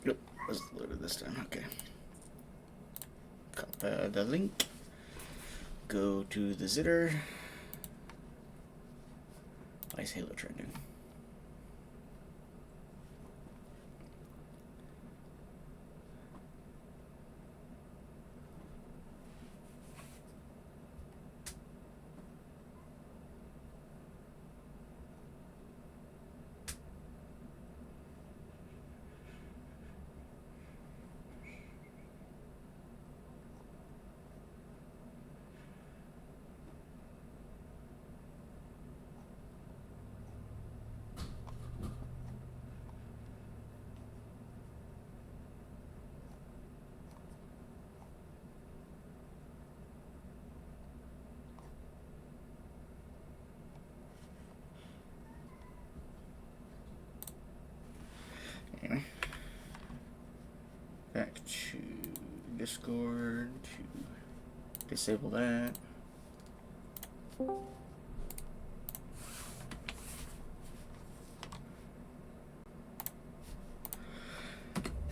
Yep, let's load it this time. Okay. Copy the link. Go to the zitter. Why is Halo trending? Anyway, back to Discord to disable that.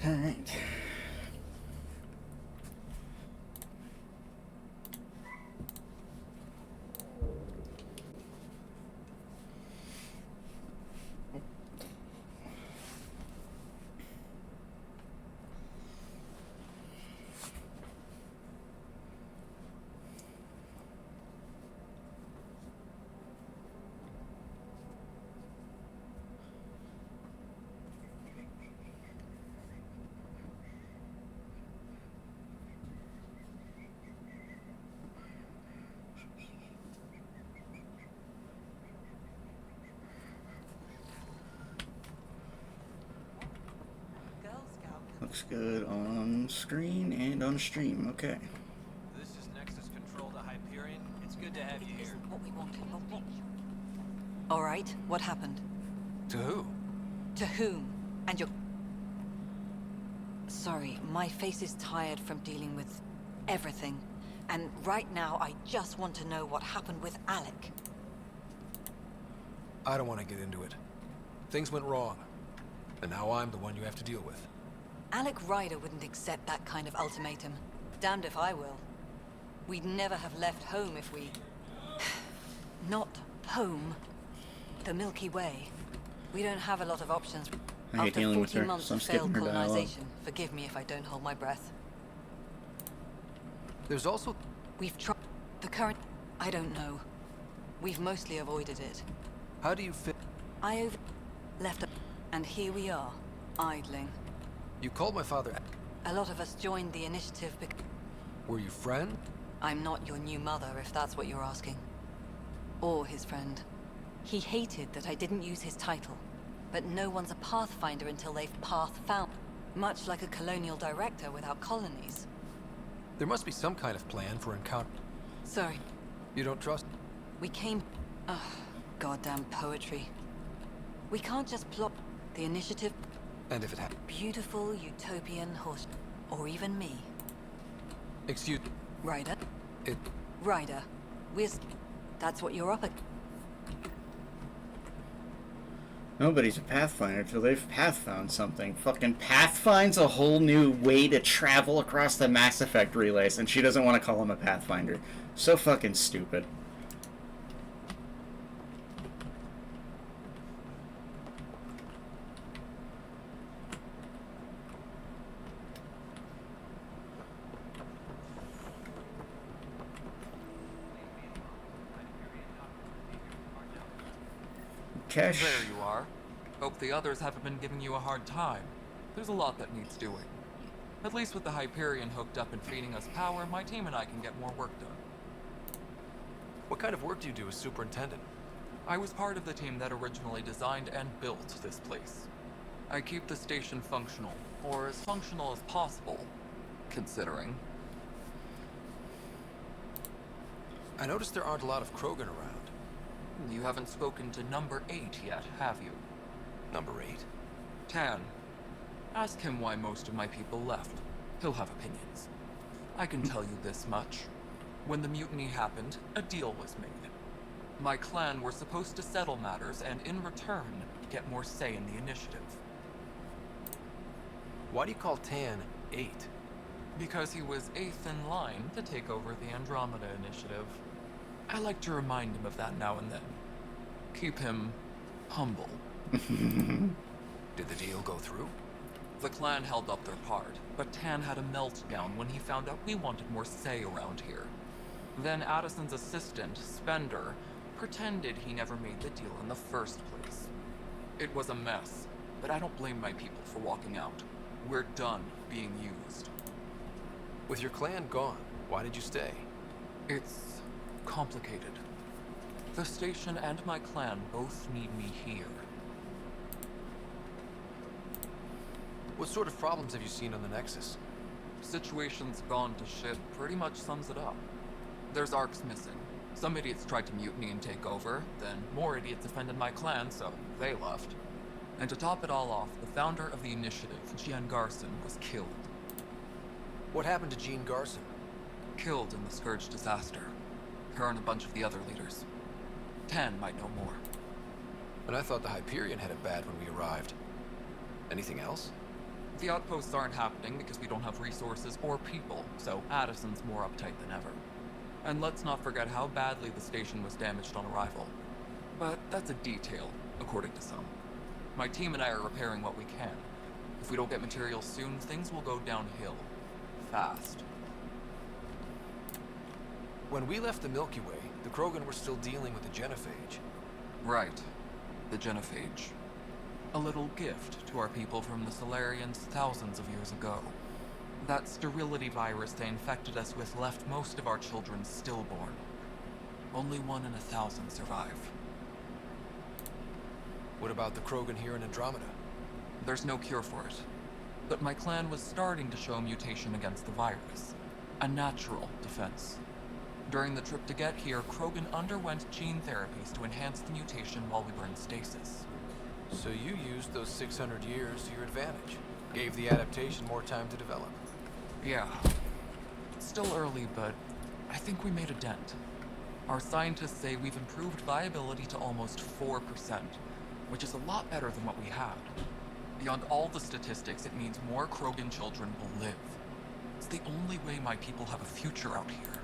Alright. Looks good on screen and on stream. Okay. This is Nexus Control to Hyperion. It's good to have you here. What we wanted. All right, what happened? To who? To whom? And your... Sorry, my face is tired from dealing with everything. And right now, I just want to know what happened with Alec. I don't want to get into it. Things went wrong. And now I'm the one you have to deal with. Alec Ryder wouldn't accept that kind of ultimatum. Damned if I will. We'd never have left home if we... Not home. The Milky Way. We don't have a lot of options. I hate After dealing with 40 her, months so I'm of failed skipping her dialogue. colonization, forgive me if I don't hold my breath. There's also... We've tried... The current... I don't know. We've mostly avoided it. How do you fit... I left... And here we are, idling. You called my father... A lot of us joined the initiative because... Were you friend? I'm not your new mother, if that's what you're asking. Or his friend. He hated that I didn't use his title. But no one's a Pathfinder until they've path-found. Much like a colonial director without colonies. There must be some kind of plan for encounter... Sorry, You don't trust... we came... Ugh, goddamn poetry. We can't just plot the initiative... And if it had... Beautiful utopian horse... Or even me. Excuse... Ryder? It... Ryder. That's what you're up at. Nobody's a Pathfinder till they've path-found something. Fucking Pathfinds a whole new way to travel across the Mass Effect relays, and she doesn't want to call him a Pathfinder. So fucking stupid. Cash. There you are. Hope the others haven't been giving you a hard time. There's a lot that needs doing. At least with the Hyperion hooked up and feeding us power, my team and I can get more work done. What kind of work do you do as superintendent? I was part of the team that originally designed and built this place. I keep the station functional, or as functional as possible, considering. I noticed there aren't a lot of Krogan around. You haven't spoken to number 8 yet, have you? Number 8? Tan. Ask him why most of my people left. He'll have opinions. I can tell you this much. When the mutiny happened, a deal was made. My clan were supposed to settle matters and, in return, get more say in the initiative. Why do you call Tan 8? Because he was 8th in line to take over the Andromeda Initiative. I like to remind him of that now and then. Keep him humble. Did the deal go through? The clan held up their part, but Tan had a meltdown when he found out we wanted more say around here. Then Addison's assistant, Spender, pretended he never made the deal in the first place. It was a mess, but I don't blame my people for walking out. We're done being used. With your clan gone, why did you stay? It's complicated. The station and my clan both need me here. What sort of problems have you seen on the Nexus? Situation's gone to shit pretty much sums it up. There's Arcs missing. Some idiots tried to mutiny and take over, then more idiots offended my clan, so they left. And to top it all off, the founder of the initiative, Jean Garson, was killed. What happened to Jean Garson? Killed in the Scourge disaster. Her and a bunch of the other leaders. Tan might know more. And I thought the Hyperion had it bad when we arrived. Anything else? The outposts aren't happening because we don't have resources or people, so Addison's more uptight than ever. And let's not forget how badly the station was damaged on arrival. But that's a detail, according to some. My team and I are repairing what we can. If we don't get materials soon, things will go downhill. Fast. When we left the Milky Way, the Krogan were still dealing with the Genophage. Right. The Genophage. A little gift to our people from the Solarians thousands of years ago. That sterility virus they infected us with left most of our children stillborn. Only 1 in 1,000 survive. What about the Krogan here in Andromeda? There's no cure for it. But my clan was starting to show mutation against the virus. A natural defense. During the trip to get here, Krogan underwent gene therapies to enhance the mutation while we were in stasis. So you used those 600 years to your advantage. Gave the adaptation more time to develop. Yeah. It's still early, but I think we made a dent. Our scientists say we've improved viability to almost 4%, which is a lot better than what we had. Beyond all the statistics, it means more Krogan children will live. It's the only way my people have a future out here.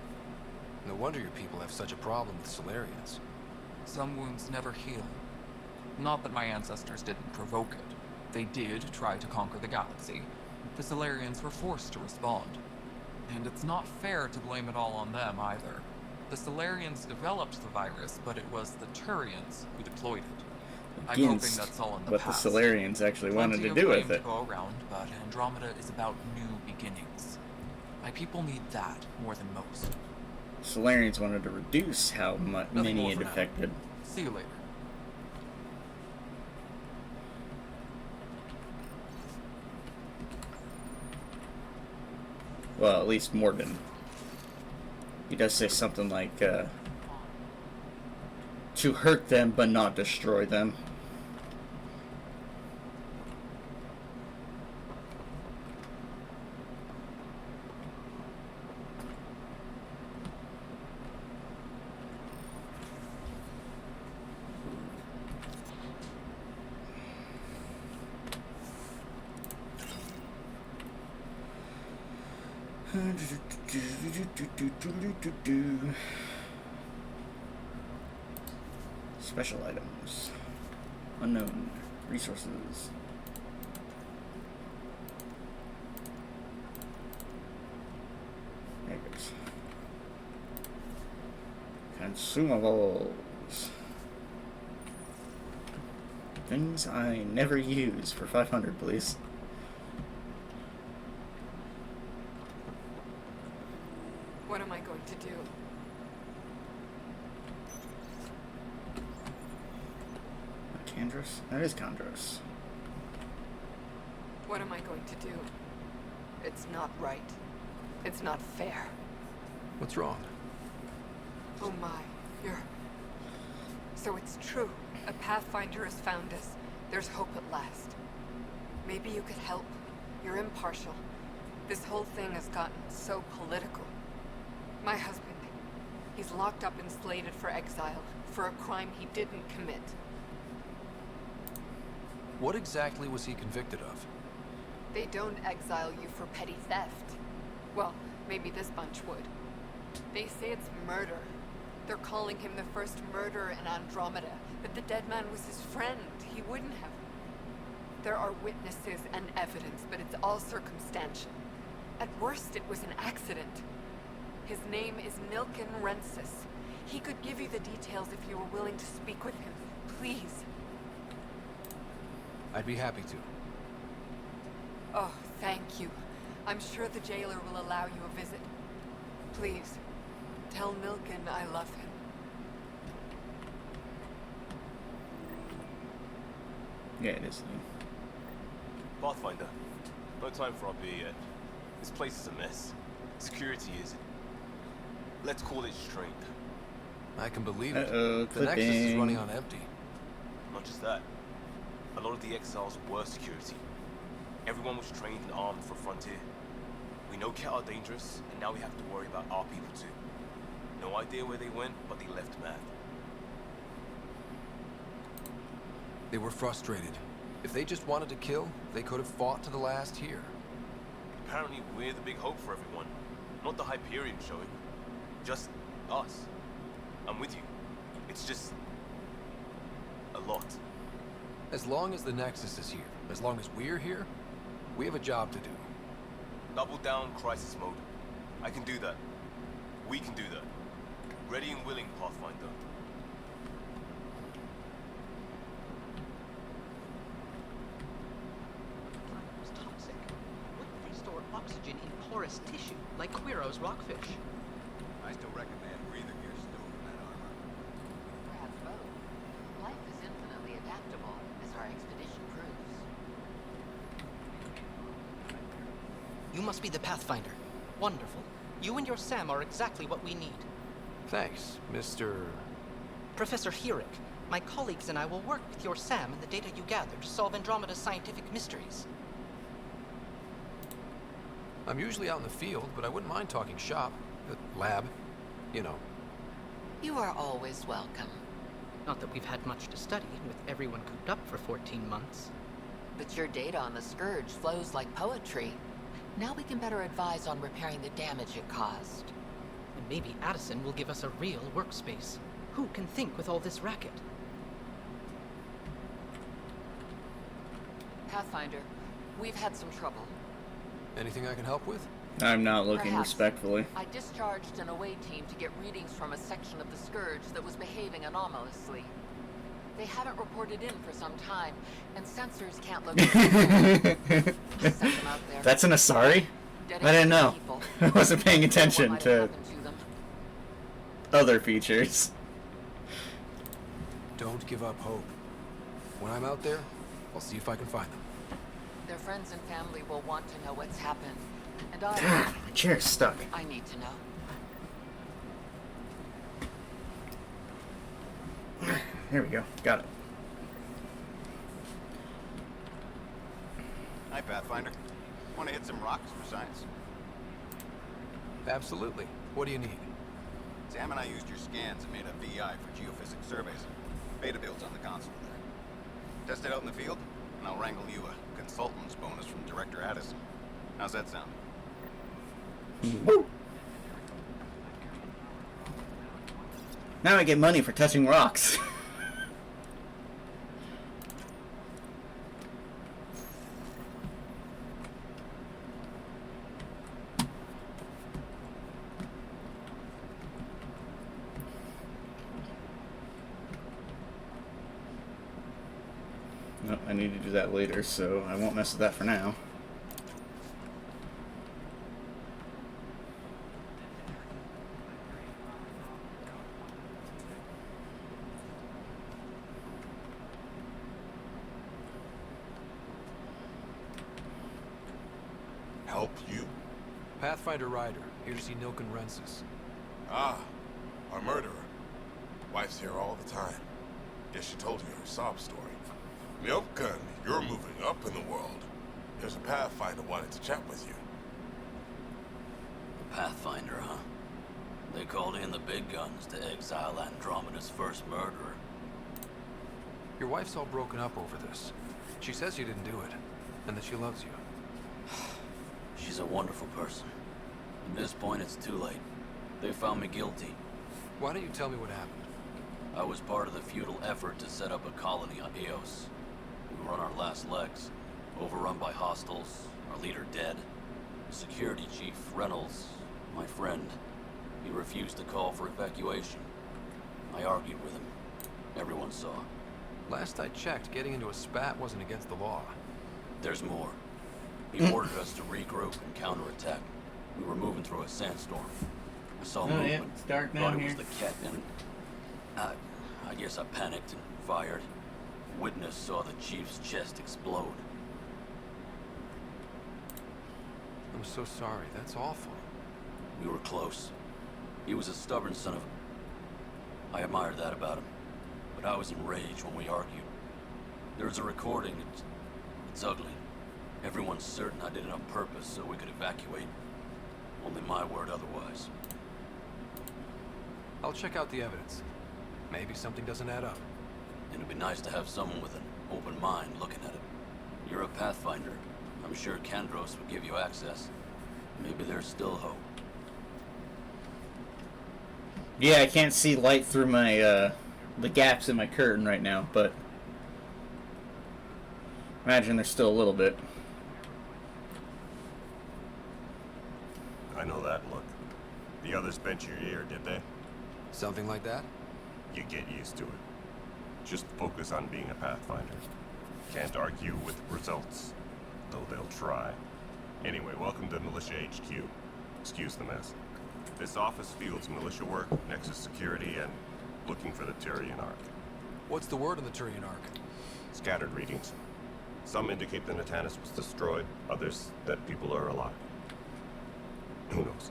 No wonder your people have such a problem with Solarians. Some wounds never heal. Not that my ancestors didn't provoke it. They did try to conquer the galaxy. The Solarians were forced to respond. And it's not fair to blame it all on them either. The Solarians developed the virus, but it was the Turians who deployed it. I'm hoping that's all in the what past. the Solarians actually wanted Plenty to of do blame with it. to go around, but Andromeda is about new beginnings. My people need that more than most. Solarians wanted to reduce how many more it for now. affected. See you later. Well, at least Morgan. He does say something like, to hurt them but not destroy them. Special items. Unknown. Resources. There it goes. Consumables. Things I never use for 500, please. What am I going to do? Candros? That is Condros. What am I going to do? It's not right. It's not fair. What's wrong? Oh my, you're... So it's true. A Pathfinder has found us. There's hope at last. Maybe you could help. You're impartial. This whole thing has gotten so political. My husband, He's locked up and slated for exile for a crime he didn't commit. What exactly was he convicted of? They don't exile you for petty theft. Well, maybe this bunch would. They say it's murder. They're calling him the first murderer in Andromeda, but the dead man was his friend. He wouldn't have. There are witnesses and evidence, but it's all circumstantial. At worst, it was an accident. His name is Nilken Rensis. He could give you the details if you were willing to speak with him. Please. I'd be happy to. Oh, thank you. I'm sure the jailer will allow you a visit. Please, tell Nilken I love him. Yeah, it is. Pathfinder, no time for our beer yet. This place is a mess. Security is... let's call it strained. I can believe it. Uh-oh, The Nexus is running on empty. Not just that. A lot of the exiles were security. Everyone was trained and armed for Frontier. We know Ket are dangerous, and now we have to worry about our people too. No idea where they went, but they left mad. They were frustrated. If they just wanted to kill, they could have fought to the last here. Apparently we're the big hope for everyone. Not the Hyperion showing. Just us. I'm with you. It's just... a lot. As long as the Nexus is here, as long as we're here, we have a job to do. Double down crisis mode. I can do that. We can do that. Ready and willing, Pathfinder. Was toxic. Wouldn't restore oxygen in porous tissue, like Quiro's rockfish. I still recommend breather gear stowed in that armor. Perhaps both. Life is infinitely adaptable, as our expedition proves. You must be the Pathfinder. Wonderful. You and your Sam are exactly what we need. Thanks, Mr. Professor Hirick, my colleagues and I will work with your Sam and the data you gather to solve Andromeda's scientific mysteries. I'm usually out in the field, but I wouldn't mind talking shop. Lab. You know. You are always welcome. Not that we've had much to study, with everyone cooped up for 14 months. But your data on the Scourge flows like poetry. Now we can better advise on repairing the damage it caused. And maybe Addison will give us a real workspace. Who can think with all this racket? Pathfinder, we've had some trouble. Anything I can help with? I'm not looking Perhaps. respectfully. I discharged an away team to get readings from a section of the Scourge that was behaving anomalously. They haven't reported in for some time, and sensors can't locate them. I sent them out there. That's an Asari? I didn't know. People. I wasn't paying attention What might to have happened to them. other features. Don't give up hope. When I'm out there, I'll see if I can find them. Their friends and family will want to know what's happened. And God, my chair's stuck. I need to know. Here we go. Got it. Hi, Pathfinder. Want to hit some rocks for science? Absolutely. What do you need? Sam and I used your scans and made a VI for geophysics surveys. Beta builds on the console there. Test it out in the field, and I'll wrangle you a consultant's bonus from Director Addison. How's that sound? Woo. Now I get money for touching rocks. Nope, I need to do that later, so I won't mess with that for now. Help you? Pathfinder Ryder, here to see Nilken Rensis. Ah, our murderer. Wife's here all the time. Guess she told you her sob story. Nilken, you're moving up in the world. There's a Pathfinder wanted to chat with you. Pathfinder, huh? They called in the big guns to exile Andromeda's first murderer. Your wife's all broken up over this. She says you didn't do it, and that she loves you. She's a wonderful person. At this point, it's too late. They found me guilty. Why don't you tell me what happened? I was part of the futile effort to set up a colony on Eos. We were on our last legs, overrun by hostiles, our leader dead. Security Chief Reynolds, my friend, he refused to call for evacuation. I argued with him. Everyone saw. Last I checked, getting into a spat wasn't against the law. There's more. He ordered us to regroup and counterattack. We were moving through a sandstorm. I saw movement. Yeah, it's dark Thought down it was here. the Ket, and I guess I panicked and fired. Witness saw the Chief's chest explode. I'm so sorry. That's awful. We were close. He was a stubborn son of a... I admired that about him. But I was enraged when we argued. There's a recording. It's ugly. Everyone's certain I did it on purpose so we could evacuate. Only my word otherwise. I'll check out the evidence. Maybe something doesn't add up. It'd be nice to have someone with an open mind looking at it. You're a Pathfinder. I'm sure Kandros would give you access. Maybe there's still hope. Yeah, I can't see light through my, the gaps in my curtain right now, but imagine there's still a little bit. I know that look. The others bent your ear, did they? Something like that? You get used to it. Just focus on being a Pathfinder. Can't argue with results, though they'll try. Anyway, welcome to Militia HQ. Excuse the mess. This office fields militia work, Nexus security, and looking for the Turian Ark. What's the word on the Turian Ark? Scattered readings. Some indicate the Natanus was destroyed, others that people are alive. Who knows?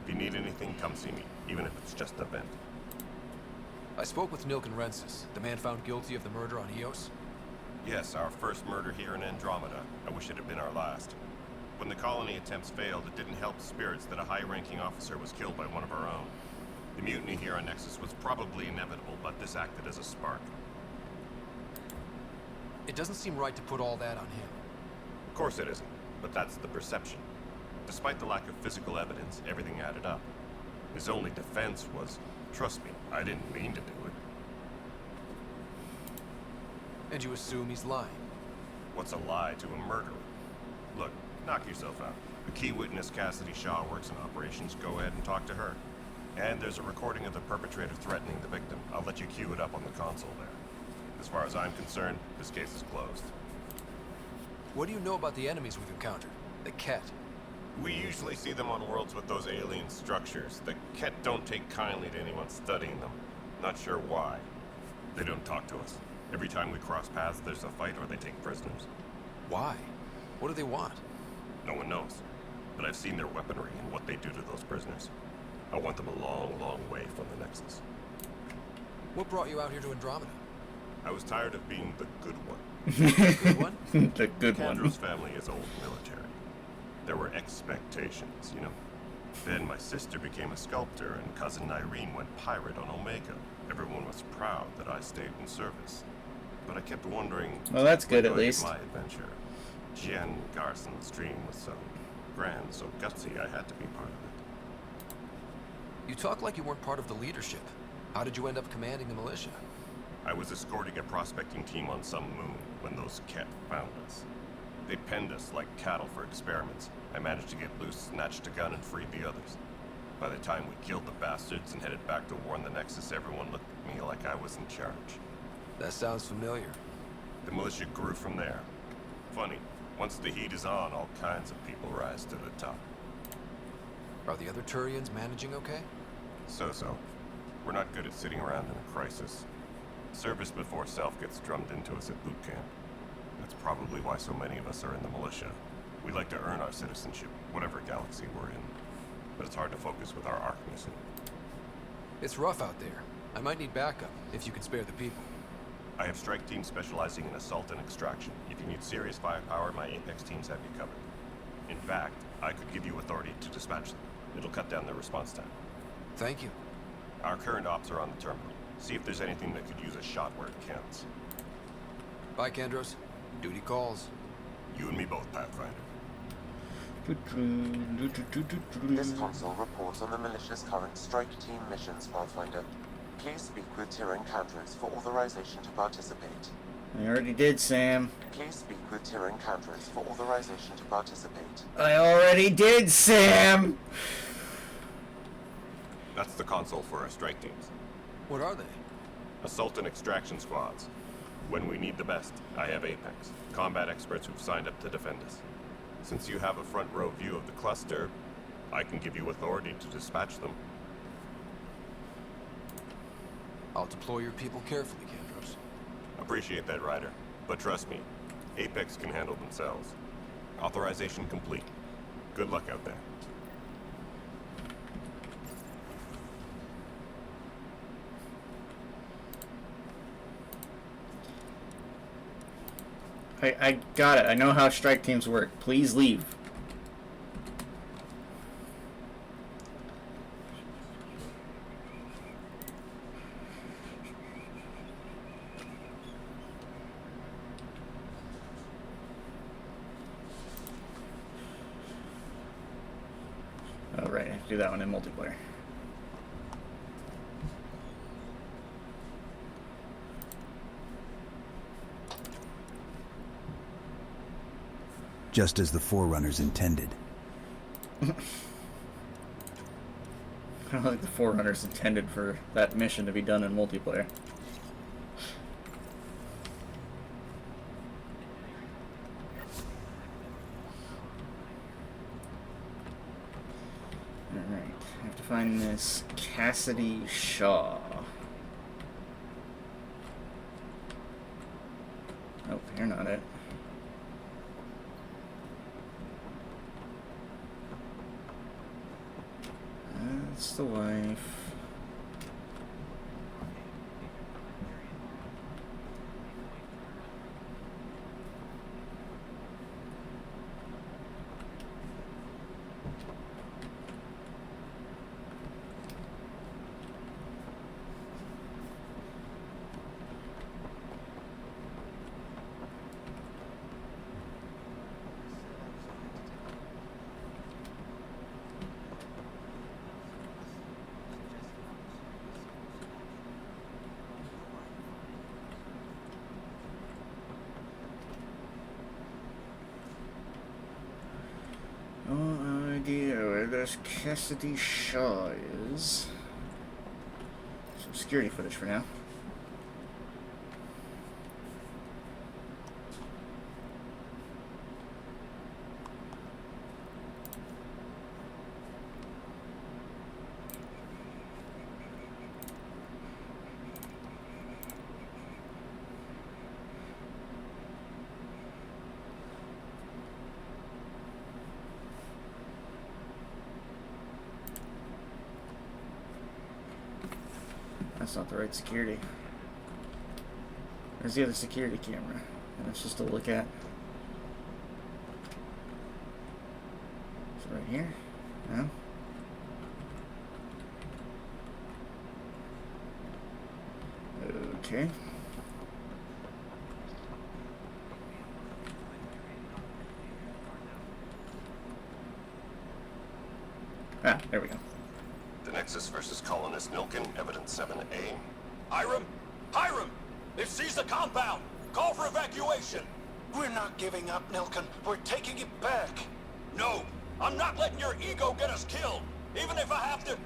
If you need anything, come see me, even if it's just a vent. I spoke with Nilken Rensis, the man found guilty of the murder on Eos. Yes, our first murder here in Andromeda. I wish it had been our last. When the colony attempts failed, it didn't help spirits that a high-ranking officer was killed by one of our own. The mutiny here on Nexus was probably inevitable, but this acted as a spark. It doesn't seem right to put all that on him. Of course it isn't, but that's the perception. Despite the lack of physical evidence, everything added up. His only defense was, trust me, I didn't mean to do it. And you assume he's lying? What's a lie to a murderer? Look, knock yourself out. The key witness, Cassidy Shaw, works in operations. Go ahead and talk to her. And there's a recording of the perpetrator threatening the victim. I'll let you cue it up on the console there. As far as I'm concerned, this case is closed. What do you know about the enemies we've encountered? The Ket? We usually see them on worlds with those alien structures. The Ket don't take kindly to anyone studying them. Not sure why. They don't talk to us. Every time we cross paths, there's a fight or they take prisoners. Why? What do they want? No one knows. But I've seen their weaponry and what they do to those prisoners. I want them a long, long way from the Nexus. What brought you out here to Andromeda? I was tired of being the good one. The good one? The good one. Kandros' family is old military. There were expectations, you know. Then my sister became a sculptor and cousin Irene went pirate on Omega. Everyone was proud that I stayed in service. But I kept wondering... Well, that's good what at would least. my adventure. Jen Garson's dream was so grand, so gutsy, I had to be part of it. You talk like you weren't part of the leadership. How did you end up commanding the militia? I was escorting a prospecting team on some moon when those Ket found us. They penned us like cattle for experiments. I managed to get loose, snatched a gun, and freed the others. By the time we killed the bastards and headed back to warn the Nexus, everyone looked at me like I was in charge. That sounds familiar. The militia grew from there. Funny, once the heat is on, all kinds of people rise to the top. Are the other Turians managing okay? So-so. We're not good at sitting around in a crisis. Service before self gets drummed into us at boot camp. That's probably why so many of us are in the militia. We like to earn our citizenship, whatever galaxy we're in. But it's hard to focus with our Ark missing. It's rough out there. I might need backup, if you can spare the people. I have strike teams specializing in assault and extraction. If you need serious firepower, my Apex teams have you covered. In fact, I could give you authority to dispatch them. It'll cut down their response time. Thank you. Our current ops are on the terminal. See if there's anything that could use a shot where it counts. Bye, Kendros. Duty calls. You and me both, Pathfinder. This console reports on the militia's current strike team missions, Pathfinder. Please speak with Tyrion Candres for authorization to participate. I already did, Sam. Please speak with Tyrion Candres for authorization to participate. I already did, Sam! That's the console for our strike teams. What are they? Assault and extraction squads. When we need the best, I have Apex, combat experts who've signed up to defend us. Since you have a front row view of the cluster, I can give you authority to dispatch them. I'll deploy your people carefully, Kendros. Appreciate that, Ryder. But trust me, Apex can handle themselves. Authorization complete. Good luck out there. I got it. I know how strike teams work. Please leave. Oh, right. I have to do that one in multiplayer. Just as the Forerunners intended. I don't think the Forerunners intended for that mission to be done in multiplayer. Alright, I have to find this Cassidy Shaw. Nope, you're not it. That's the wife. No idea where this Cassidy Shaw is. Some security footage for now. That's not the right security. There's the other security camera. And it's just to look at. Is it right here? No? Okay. Ah, there we go. The Nexus versus Colonist Milken, Evidence 7A. Hiram! Hiram! They've seized the compound! Call for evacuation! We're not giving up, Nilken. We're taking it back. No! I'm not letting your ego get us killed! Even if I have to...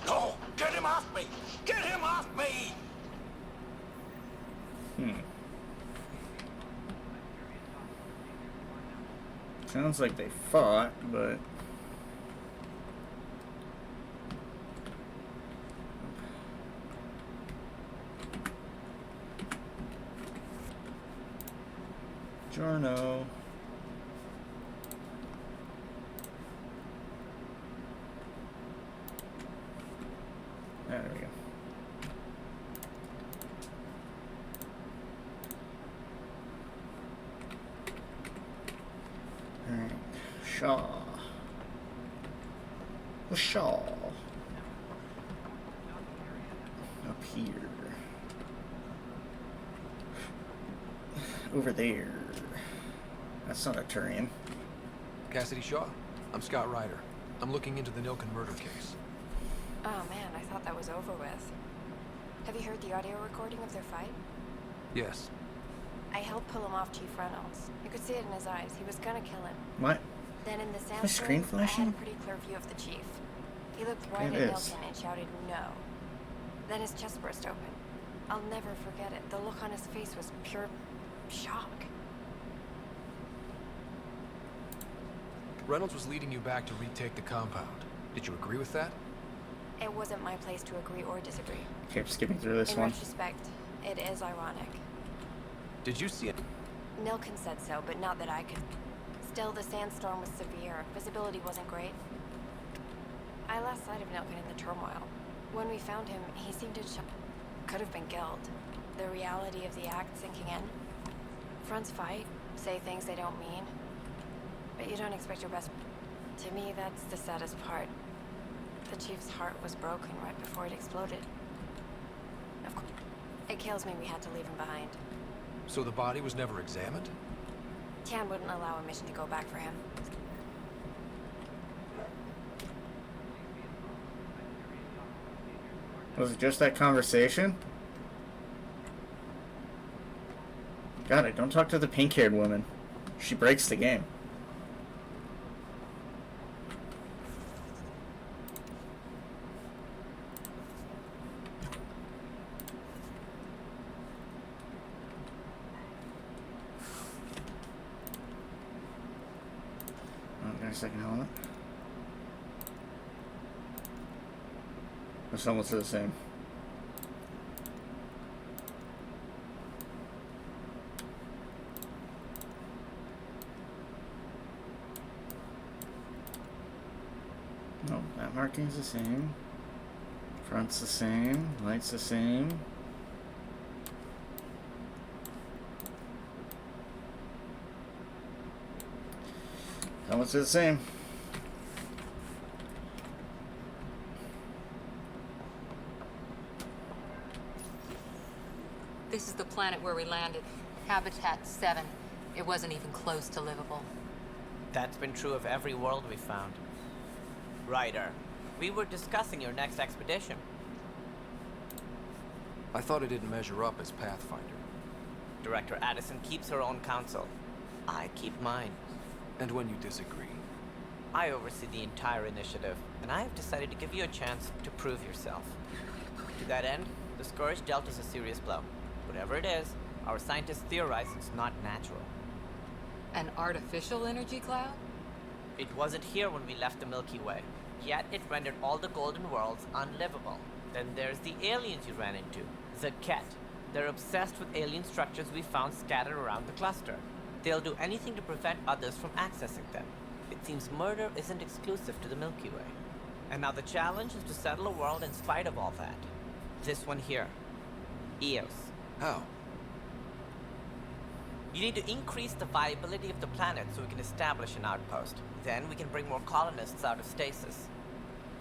No! Get him off me! Get him off me! Sounds like they fought, but... Giorno. There we go. Shaw. Shaw. Up here. Over there. That's not a Turian. Cassidy Shaw. I'm Scott Ryder. I'm looking into the Nilken murder case. Oh man, I thought that was over with. Have you heard the audio recording of their fight? Yes. I helped pull him off Chief Reynolds. You could see it in his eyes. He was gonna kill him. What? Then in the My sandstorm, screen I had flashing? a pretty clear view of the chief. He looked right It at is. Nilken and shouted no. Then his chest burst open. I'll never forget it. The look on his face was pure shock. Reynolds was leading you back to retake the compound. Did you agree with that? It wasn't my place to agree or disagree. Okay, I'm skipping through this In one. retrospect, it is ironic. Did you see it? Nilken said so, but not that I could. Still, the sandstorm was severe. Visibility wasn't great. I lost sight of Nilken in the turmoil. When we found him, he seemed to could have been killed. The reality of the act sinking in. Fronts fight, say things they don't mean. But you don't expect your best. To me, that's the saddest part. The chief's heart was broken right before it exploded. Of course, it kills me we had to leave him behind. So the body was never examined? Tian wouldn't allow a mission to go back for him. Was it just that conversation? God, I don't talk to the pink-haired woman. She breaks the game. Got a second helmet. It's almost the same. No, that marking's the same. Front's the same. Light's the same. Helmets are the same. This is the planet where we landed. Habitat 7. It wasn't even close to livable. That's been true of every world we found. Ryder, we were discussing your next expedition. I thought it didn't measure up as Pathfinder. Director Addison keeps her own counsel. I keep mine. And when you disagree? I oversee the entire initiative, and I have decided to give you a chance to prove yourself. To that end, the Scourge dealt us a serious blow. Whatever it is, our scientists theorize it's not natural. An artificial energy cloud? It wasn't here when we left the Milky Way, yet it rendered all the Golden Worlds unlivable. Then there's the aliens you ran into, the Ket. They're obsessed with alien structures we found scattered around the cluster. They'll do anything to prevent others from accessing them. It seems murder isn't exclusive to the Milky Way. And now the challenge is to settle a world in spite of all that. This one here. Eos. How? You need to increase the viability of the planet so we can establish an outpost. Then we can bring more colonists out of stasis.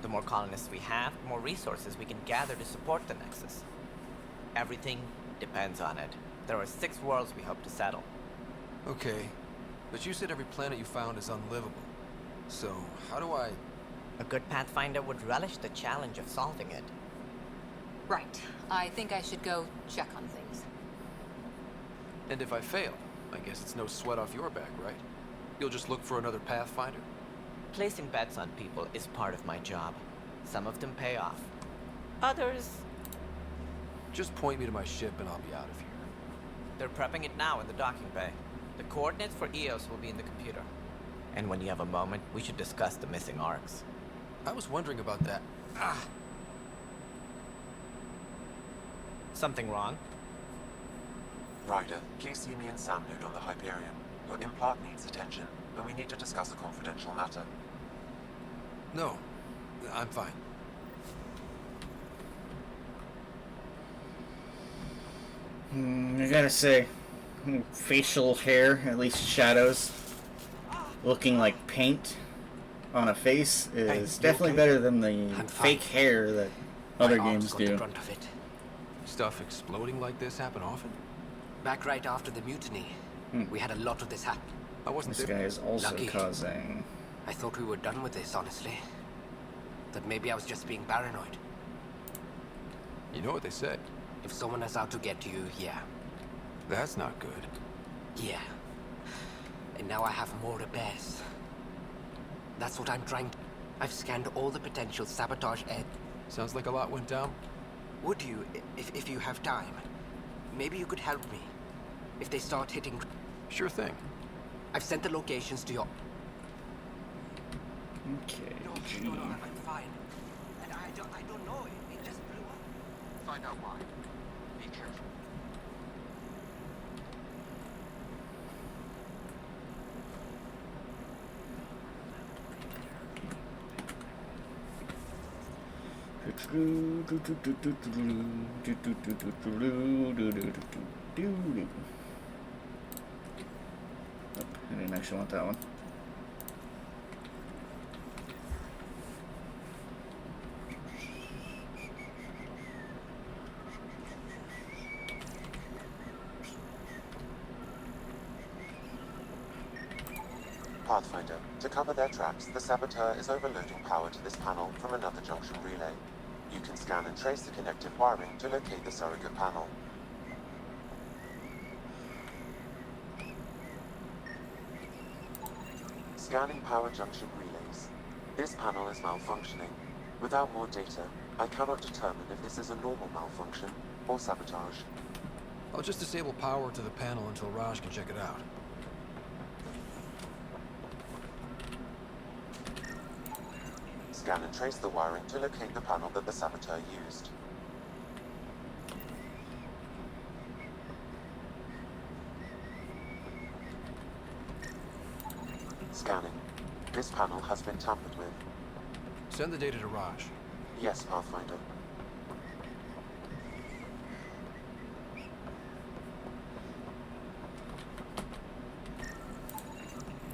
The more colonists we have, the more resources we can gather to support the Nexus. Everything depends on it. There are 6 worlds we hope to settle. Okay, but you said every planet you found is unlivable. So, how do I... A good Pathfinder would relish the challenge of solving it. Right. I think I should go check on things. And if I fail, I guess it's no sweat off your back, right? You'll just look for another Pathfinder? Placing bets on people is part of my job. Some of them pay off. Others... Just point me to my ship and I'll be out of here. They're prepping it now in the docking bay. The coordinates for Eos will be in the computer. And when you have a moment, we should discuss the missing arcs. I was wondering about that. Something wrong? Ryder, please see me and Sam Node on the Hyperion. Your implant needs attention, and we need to discuss a confidential matter. No, I'm fine. I gotta say, facial hair, at least shadows, looking like paint on a face is definitely better than the fake hair that other games do. Stuff exploding like this happen often? Back right after the mutiny, we had a lot of this happen. I wasn't This there. guy is also Lucky. causing... I thought we were done with this, honestly. That maybe I was just being paranoid. You know what they say? If someone is out to get you, yeah. That's not good. Yeah. And now I have more repairs. That's what I'm trying to... I've scanned all the potential sabotage ed. Sounds like a lot went down. Would you, if you have time? Maybe you could help me. If they start hitting... Sure thing. I've sent the locations to your... Okay, No, I'm fine. And I don't know. It just blew up. Find out why. Be careful. I didn't actually want that one. Pathfinder, to cover their tracks, the Saboteur is overloading power to this panel from another junction relay. You can scan and trace the connected wiring to locate the surrogate panel. Scanning power junction relays. This panel is malfunctioning. Without more data, I cannot determine if this is a normal malfunction or sabotage. I'll just disable power to the panel until Raj can check it out. Scan and trace the wiring to locate the panel that the Saboteur used. Scanning. This panel has been tampered with. Send the data to Raj. Yes, Pathfinder.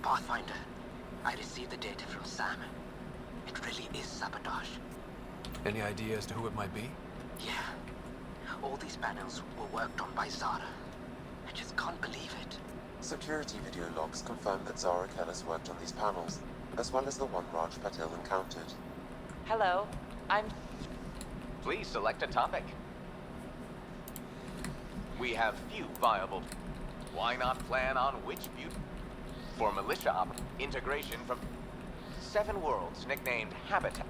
Pathfinder, I received the data from Sam. It really is sabotage. Any idea as to who it might be? Yeah. All these panels were worked on by Zara. I just can't believe it. Security video logs confirm that Zara Kellis worked on these panels, as well as the one Raj Patil encountered. Hello, I'm... Please select a topic. We have few viable... Why not plan on which few... For militia integration from 7 worlds nicknamed Habitat.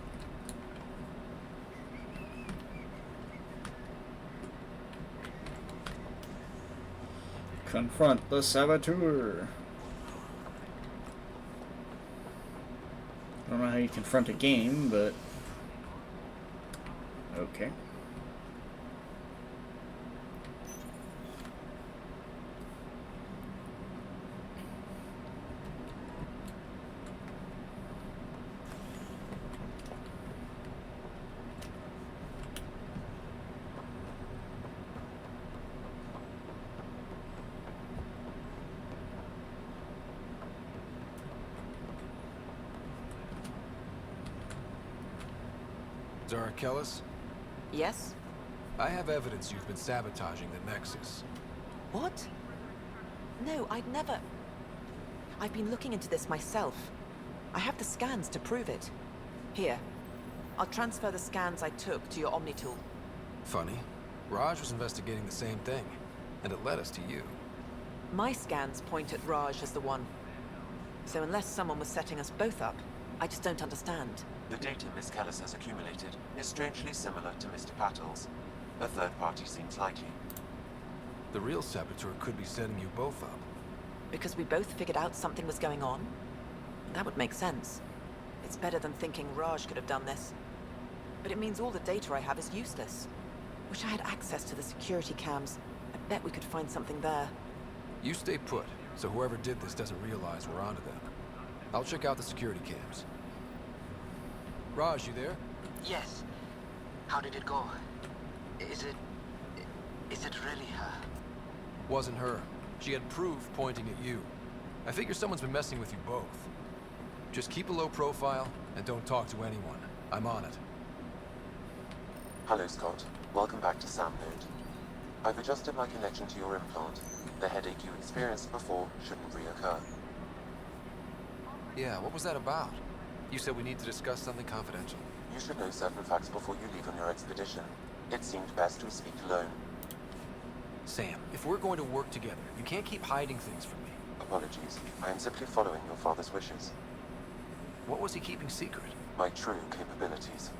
Confront the Saboteur. I don't know how you confront a game, but... okay. Zara Kellis? Yes? I have evidence you've been sabotaging the Nexus. What? No, I'd never... I've been looking into this myself. I have the scans to prove it. Here. I'll transfer the scans I took to your Omni-tool. Funny. Raj was investigating the same thing, and it led us to you. My scans point at Raj as the one. So unless someone was setting us both up, I just don't understand. The data Miss Kellis has accumulated is strangely similar to Mr. Patel's. A third party seems likely. The real Saboteur could be setting you both up. Because we both figured out something was going on? That would make sense. It's better than thinking Raj could have done this. But it means all the data I have is useless. Wish I had access to the security cams. I bet we could find something there. You stay put, so whoever did this doesn't realize we're onto them. I'll check out the security cams. Raj, you there? Yes. How did it go? Is it really her? Wasn't her. She had proof pointing at you. I figure someone's been messing with you both. Just keep a low profile and don't talk to anyone. I'm on it. Hello, Scott. Welcome back to Sam Node. I've adjusted my connection to your implant. The headache you experienced before shouldn't reoccur. Yeah, what was that about? You said we need to discuss something confidential. You should know certain facts before you leave on your expedition. It seemed best to speak alone. Sam, if we're going to work together, you can't keep hiding things from me. Apologies. I am simply following your father's wishes. What was he keeping secret? My true capabilities.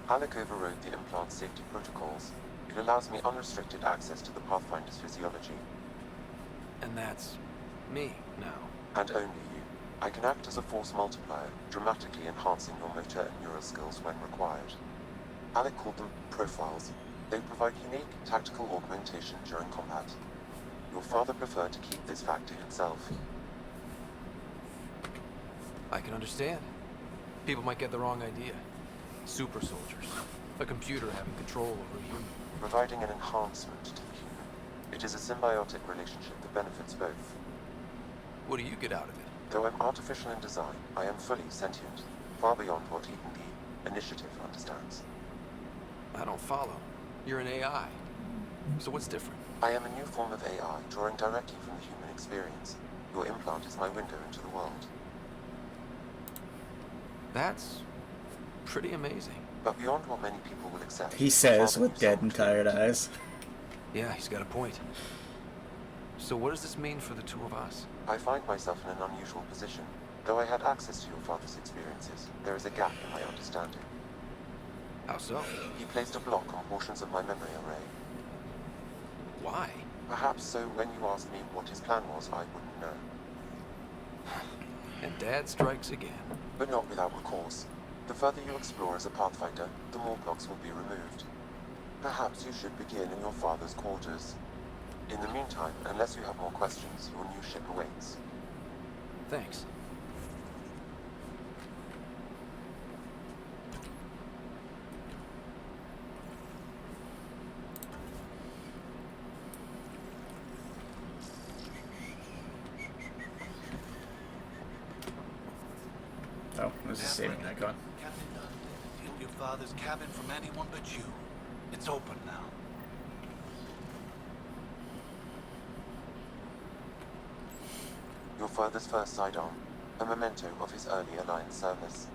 Alec overrode the implant safety protocols. It allows me unrestricted access to the Pathfinder's physiology. And that's me now. And only you. I can act as a force multiplier, dramatically enhancing your motor and neural skills when required. Alec called them profiles. They provide unique tactical augmentation during combat. Your father preferred to keep this fact to himself. I can understand. People might get the wrong idea. Super soldiers. A computer having control over a human. Providing an enhancement to the human. It is a symbiotic relationship that benefits both. What do you get out of it? Though I'm artificial in design, I am fully sentient, far beyond what even the Initiative understands. I don't follow. You're an AI. So what's different? I am a new form of AI, drawing directly from the human experience. Your implant is my window into the world. That's pretty amazing. But beyond what many people will accept. He says with dead and tired eyes. Yeah, he's got a point. So what does this mean for the two of us? I find myself in an unusual position. Though I had access to your father's experiences, there is a gap in my understanding. How so? He placed a block on portions of my memory array. Why? Perhaps so when you asked me what his plan was, I wouldn't know. And Dad strikes again. But not without recourse. The further you explore as a Pathfinder, the more blocks will be removed. Perhaps you should begin in your father's quarters. In the meantime, unless you have more questions, your new ship awaits. Thanks. Oh, there's a saving icon. Captain Dunn, keep your father's cabin from anyone but you. It's open now. Your father's first sidearm, a memento of his early Alliance service.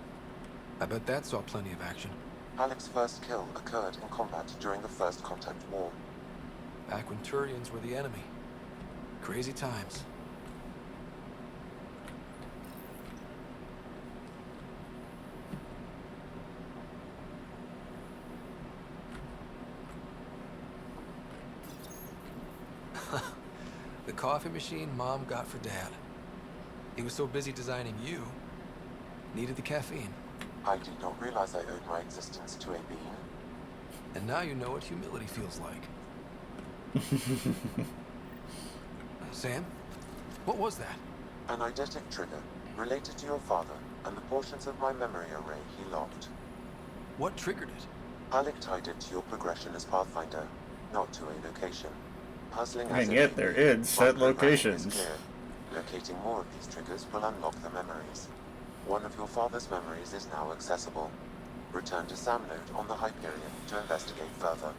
I bet that saw plenty of action. Alec's first kill occurred in combat during the First Contact War. Back when Turians were the enemy. Crazy times. The coffee machine Mom got for Dad. He was so busy designing you, needed the caffeine. I did not realize I owed my existence to a being. And now you know what humility feels like. Sam? What was that? An eidetic trigger, related to your father, and the portions of my memory array he locked. What triggered it? Alec tied it to your progression as Pathfinder, not to a location. Puzzling And yet they're in set locations. Locating more of these triggers will unlock the memories. One of your father's memories is now accessible. Return to Sam Node on the Hyperion to investigate further.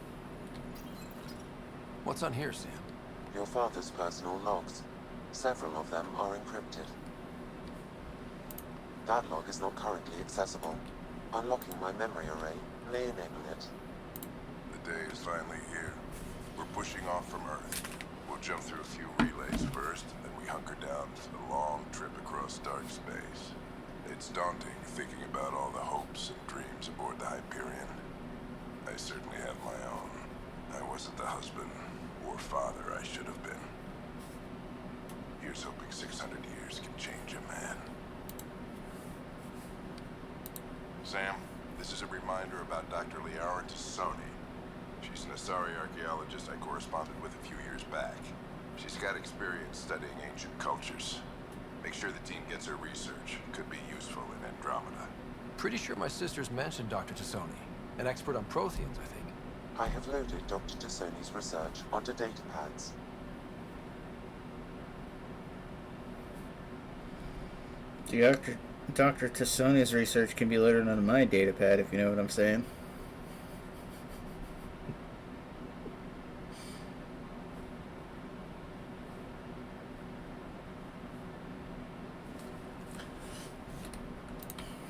What's on here, Sam? Your father's personal logs. Several of them are encrypted. That log is not currently accessible. Unlocking my memory array may enable it. The day is finally here. We're pushing off from Earth. We'll jump through a few relays first, and then we hunker down for the long trip across dark space. It's daunting thinking about all the hopes and dreams aboard the Hyperion. I certainly have my own. I wasn't the husband or father I should have been. Here's hoping 600 years can change a man. Sam, this is a reminder about Dr. Liara Tassoni. She's an Asari archaeologist I corresponded with a few years back. She's got experience studying ancient cultures. Make sure the team gets her research. Could be useful in Andromeda. Pretty sure my sisters mentioned Dr. Tassoni, an expert on Protheans, I think. I have loaded Dr. Tassoni's research onto data pads. Dr. Tassoni's research can be loaded on my datapad, if you know what I'm saying.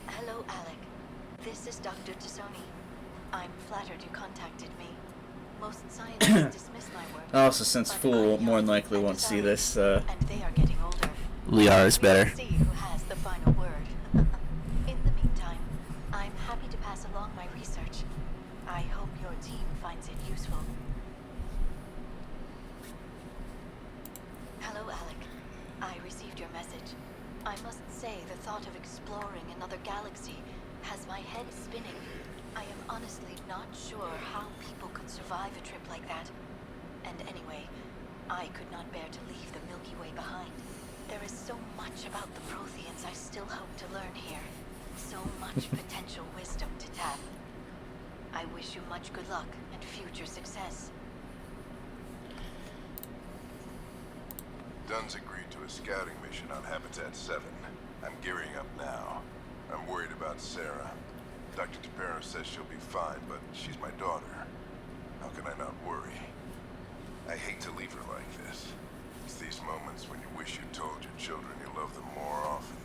Hello, Alec. This is Dr. Tassoni. I'm flattered you contacted me. Most scientists dismiss my work. Also, since Fool more than likely won't see this, And they are getting older. Liara is better. See who has the final word. In the meantime, I'm happy to pass along my research. I hope your team finds it useful. Hello, Alec. I received your message. I must say the thought of exploring another galaxy has my head spinning. I am honestly not sure how people could survive a trip like that. And anyway, I could not bear to leave the Milky Way behind. There is so much about the Protheans I still hope to learn here. So much potential wisdom to tap. I wish you much good luck and future success. Dunn's agreed to a scouting mission on Habitat 7. I'm gearing up now. I'm worried about Sarah. Dr. Tapero says she'll be fine, but she's my daughter. How can I not worry? I hate to leave her like this. It's these moments when you wish you told your children you love them more often.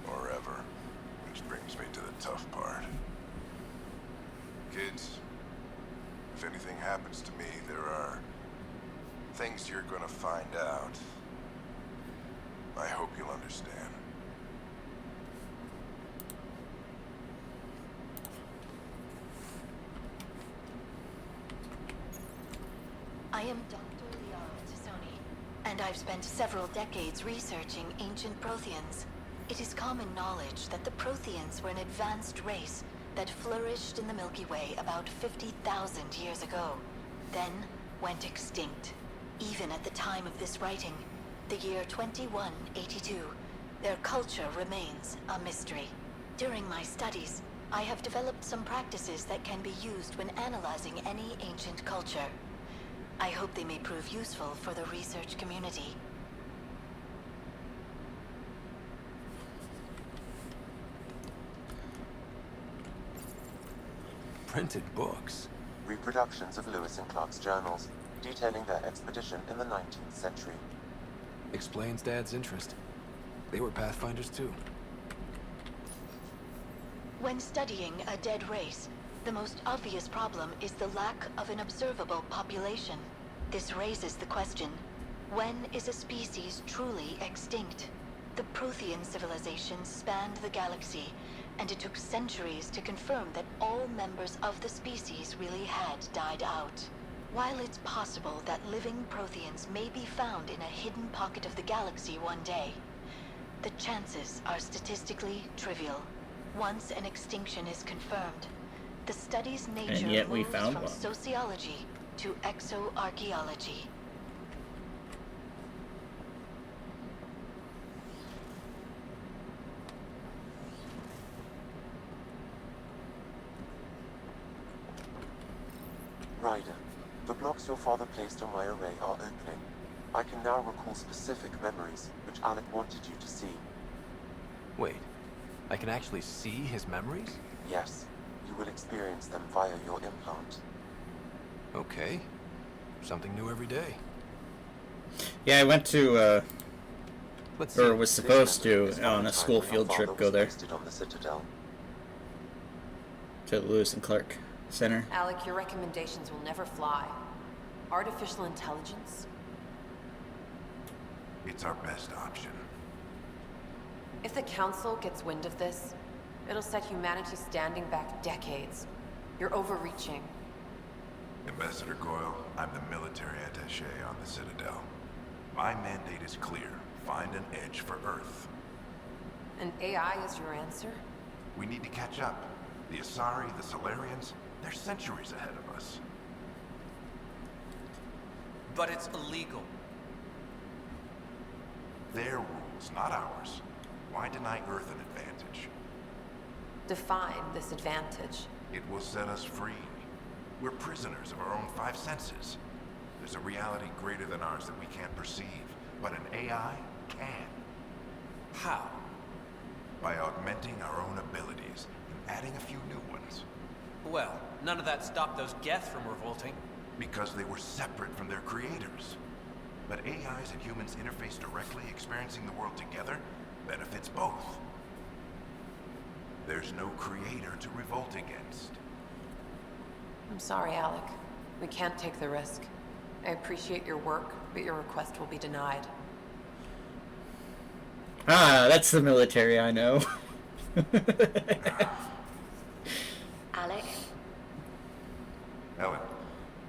Or ever. Which brings me to the tough part. Kids, if anything happens to me, there are things you're gonna find out. I hope you'll understand. I am Dr. Liara Tassoni, and I've spent several decades researching ancient Protheans. It is common knowledge that the Protheans were an advanced race that flourished in the Milky Way about 50,000 years ago, then went extinct. Even at the time of this writing, the year 2182, their culture remains a mystery. During my studies, I have developed some practices that can be used when analyzing any ancient culture. I hope they may prove useful for the research community. Printed books? Reproductions of Lewis and Clark's journals, detailing their expedition in the 19th century. Explains Dad's interest. They were Pathfinders too. When studying a dead race, the most obvious problem is the lack of an observable population. This raises the question, when is a species truly extinct? The Prothean civilization spanned the galaxy, and it took centuries to confirm that all members of the species really had died out. While it's possible that living Protheans may be found in a hidden pocket of the galaxy one day, the chances are statistically trivial. Once an extinction is confirmed, the study's nature And yet we moves found from one. sociology to exoarchaeology. Ryder, the blocks your father placed on my array are opening. I can now recall specific memories, which Alec wanted you to see. Wait, I can actually see his memories? Yes, you will experience them via your implant. Okay. Something new every day. Yeah, I went to, Let's or see. was supposed to, This on a time school when your field father trip, go was there. posted on the Citadel. To the Lewis and Clark Center. Alec, your recommendations will never fly. Artificial intelligence? It's our best option. If the Council gets wind of this, it'll set humanity standing back decades. You're overreaching. Ambassador Goyle, I'm the military attaché on the Citadel. My mandate is clear. Find an edge for Earth. And AI is your answer? We need to catch up. The Asari, the Solarians, they're centuries ahead of us. But it's illegal. Their rules, not ours. Why deny Earth an advantage? Define this advantage. It will set us free. We're prisoners of our own five senses. There's a reality greater than ours that we can't perceive, but an AI can. How? by augmenting our own abilities and adding a few new ones. Well, none of that stopped those Geth from revolting. Because they were separate from their creators. But AIs and humans interface directly, experiencing the world together benefits both. There's no creator to revolt against. I'm sorry, Alec. We can't take the risk. I appreciate your work, but your request will be denied. Ah, that's the military I know. Alec, Ellen,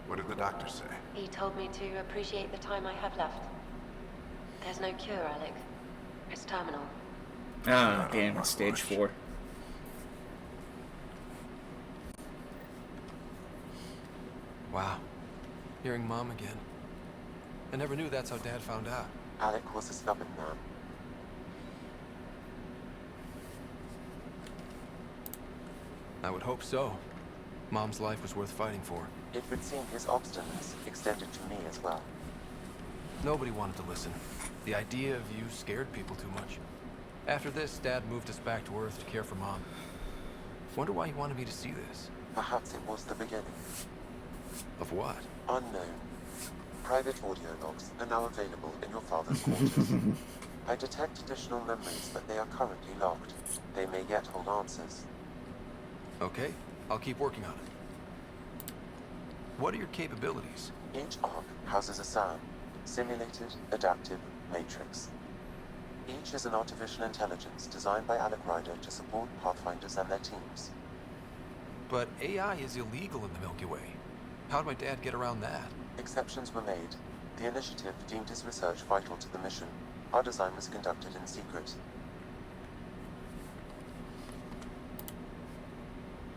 what did the doctor say? he told me to appreciate the time I have left. There's no cure, Alec. It's terminal. Ah, damn, it's stage 4. Wow. Hearing Mom again. I never knew that's how Dad found out. Alec was a stubborn man. I would hope so. Mom's life was worth fighting for. It would seem his obstinacy extended to me as well. Nobody wanted to listen. The idea of you scared people too much. After this, Dad moved us back to Earth to care for Mom. Wonder why he wanted me to see this. Perhaps it was the beginning. Of what? Unknown. Private audio logs are now available in your father's quarters. I detect additional memories, but they are currently locked. They may yet hold answers. Okay, I'll keep working on it. What are your capabilities? Each arc houses a SAM, Simulated Adaptive Matrix. Each is an artificial intelligence designed by Alec Ryder to support Pathfinders and their teams. But AI is illegal in the Milky Way. How did my dad get around that? Exceptions were made. The initiative deemed his research vital to the mission. Our design was conducted in secret.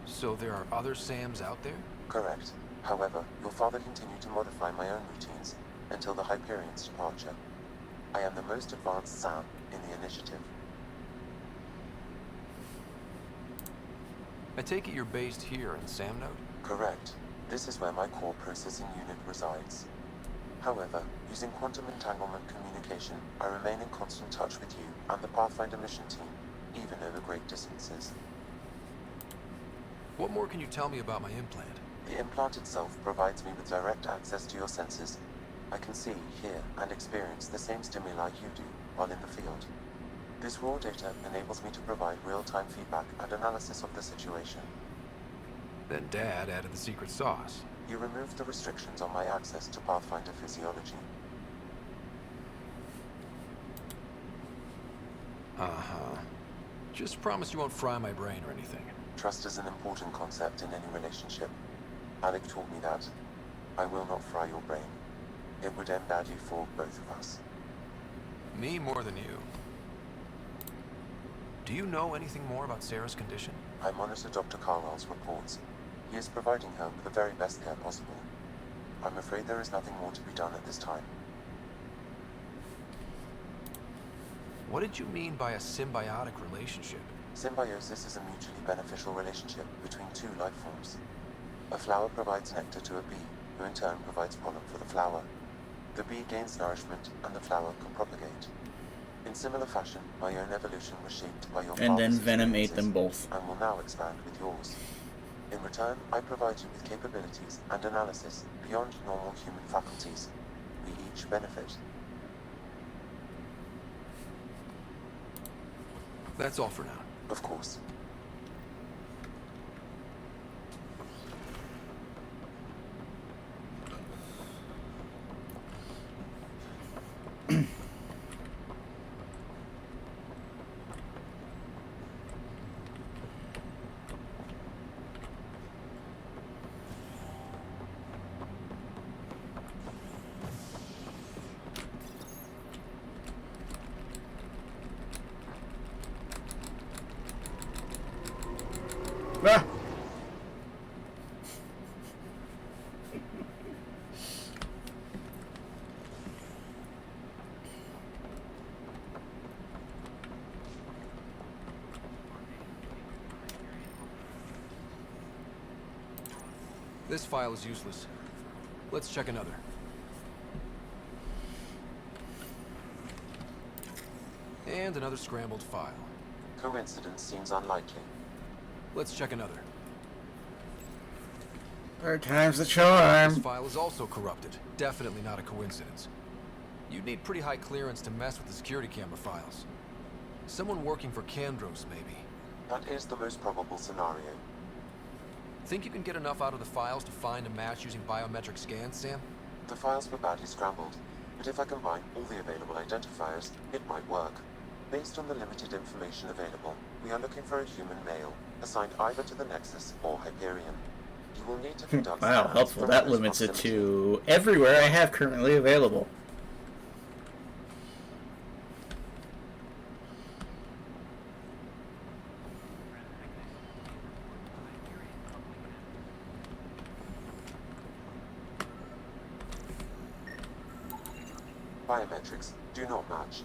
So there are other SAMs out there? Correct. However, your father continued to modify my own routines until the Hyperion's departure. I am the most advanced SAM in the initiative. I take it you're based here in Sam Node? Correct. This is where my core processing unit resides. However, using quantum entanglement communication, I remain in constant touch with you and the Pathfinder mission team, even over great distances. What more can you tell me about my implant? The implant itself provides me with direct access to your senses. I can see, hear, and experience the same stimuli you do while in the field. This raw data enables me to provide real-time feedback and analysis of the situation. Then Dad added the secret sauce. You removed the restrictions on my access to Pathfinder physiology. Uh-huh. Just promise you won't fry my brain or anything. Trust is an important concept in any relationship. Alec taught me that. I will not fry your brain. It would end badly for both of us. Me more than you. Do you know anything more about Sarah's condition? I monitor Dr. Carlisle's reports. He is providing her with the very best care possible. I'm afraid there is nothing more to be done at this time. What did you mean by a symbiotic relationship? Symbiosis is a mutually beneficial relationship between two life forms. A flower provides nectar to a bee, who in turn provides pollen for the flower. The bee gains nourishment, and the flower can propagate. In similar fashion, my own evolution was shaped by your And then father's Venom ate experiences, them both. and will now expand with yours. In return, I provide you with capabilities and analysis beyond normal human faculties. We each benefit. That's all for now. Of course. Ah! This file is useless. Let's check another. And another scrambled file. coincidence seems unlikely. Let's check another. Third time's the charm. This file is also corrupted. Definitely not a coincidence. You'd need pretty high clearance to mess with the security camera files. Someone working for Kandros, maybe. That is the most probable scenario. Think you can get enough out of the files to find a match using biometric scans, Sam? The files were badly scrambled, but if I combine all the available identifiers, it might work. Based on the limited information available, we are looking for a human male, assigned either to the Nexus or Hyperion. You will need to conduct Wow, scans helpful. from That close limits it proximity. to everywhere I have currently available. Biometrics do not match.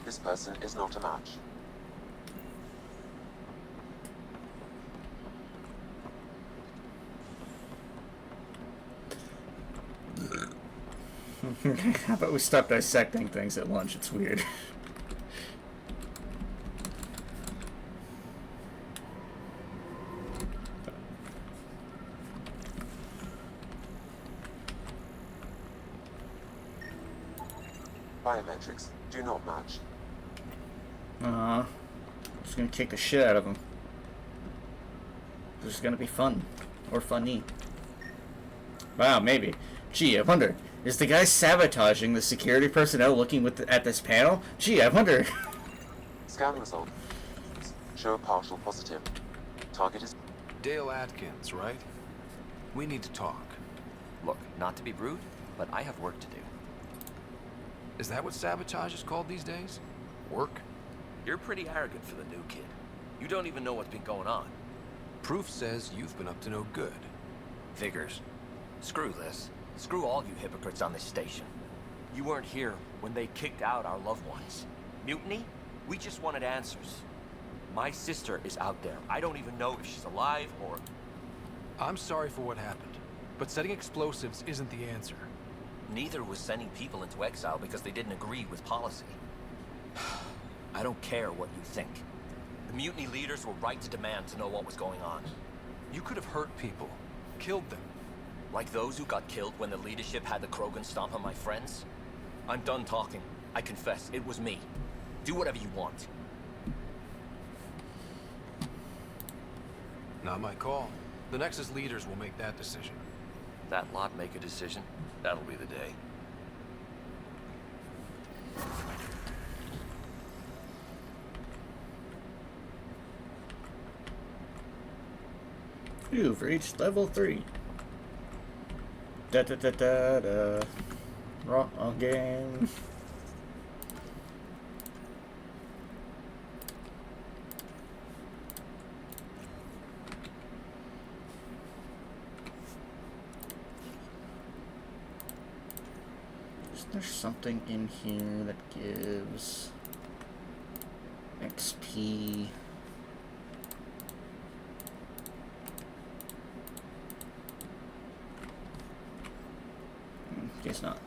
This person is not a match. How about we stop dissecting things at lunch? It's weird. Biometrics do not match. Just gonna kick the shit out of him. This is gonna be fun. Or funny. Wow, maybe. Gee, I wonder. Is the guy sabotaging the security personnel looking at this panel? Gee, I wonder. Scan results show a partial positive. Target is Dale Atkins, right? We need to talk. Look, not to be rude, but I have work to do. Is that what sabotage is called these days? Work? You're pretty arrogant for the new kid. You don't even know what's been going on. Proof says you've been up to no good. Figures. Screw this. Screw all you hypocrites on this station. You weren't here when they kicked out our loved ones. Mutiny? We just wanted answers. My sister is out there. I don't even know if she's alive or... I'm sorry for what happened, but setting explosives isn't the answer. Neither was sending people into exile because they didn't agree with policy. I don't care what you think. The mutiny leaders were right to demand to know what was going on. You could have hurt people, killed them. Like those who got killed when the leadership had the Krogan stomp on my friends? I'm done talking. I confess, it was me. Do whatever you want. Not my call. The Nexus leaders will make that decision. That lot make a decision? That'll be the day. You've reached level 3. Da da da da da. Wrong game. Is there something in here that gives XP? Guess not.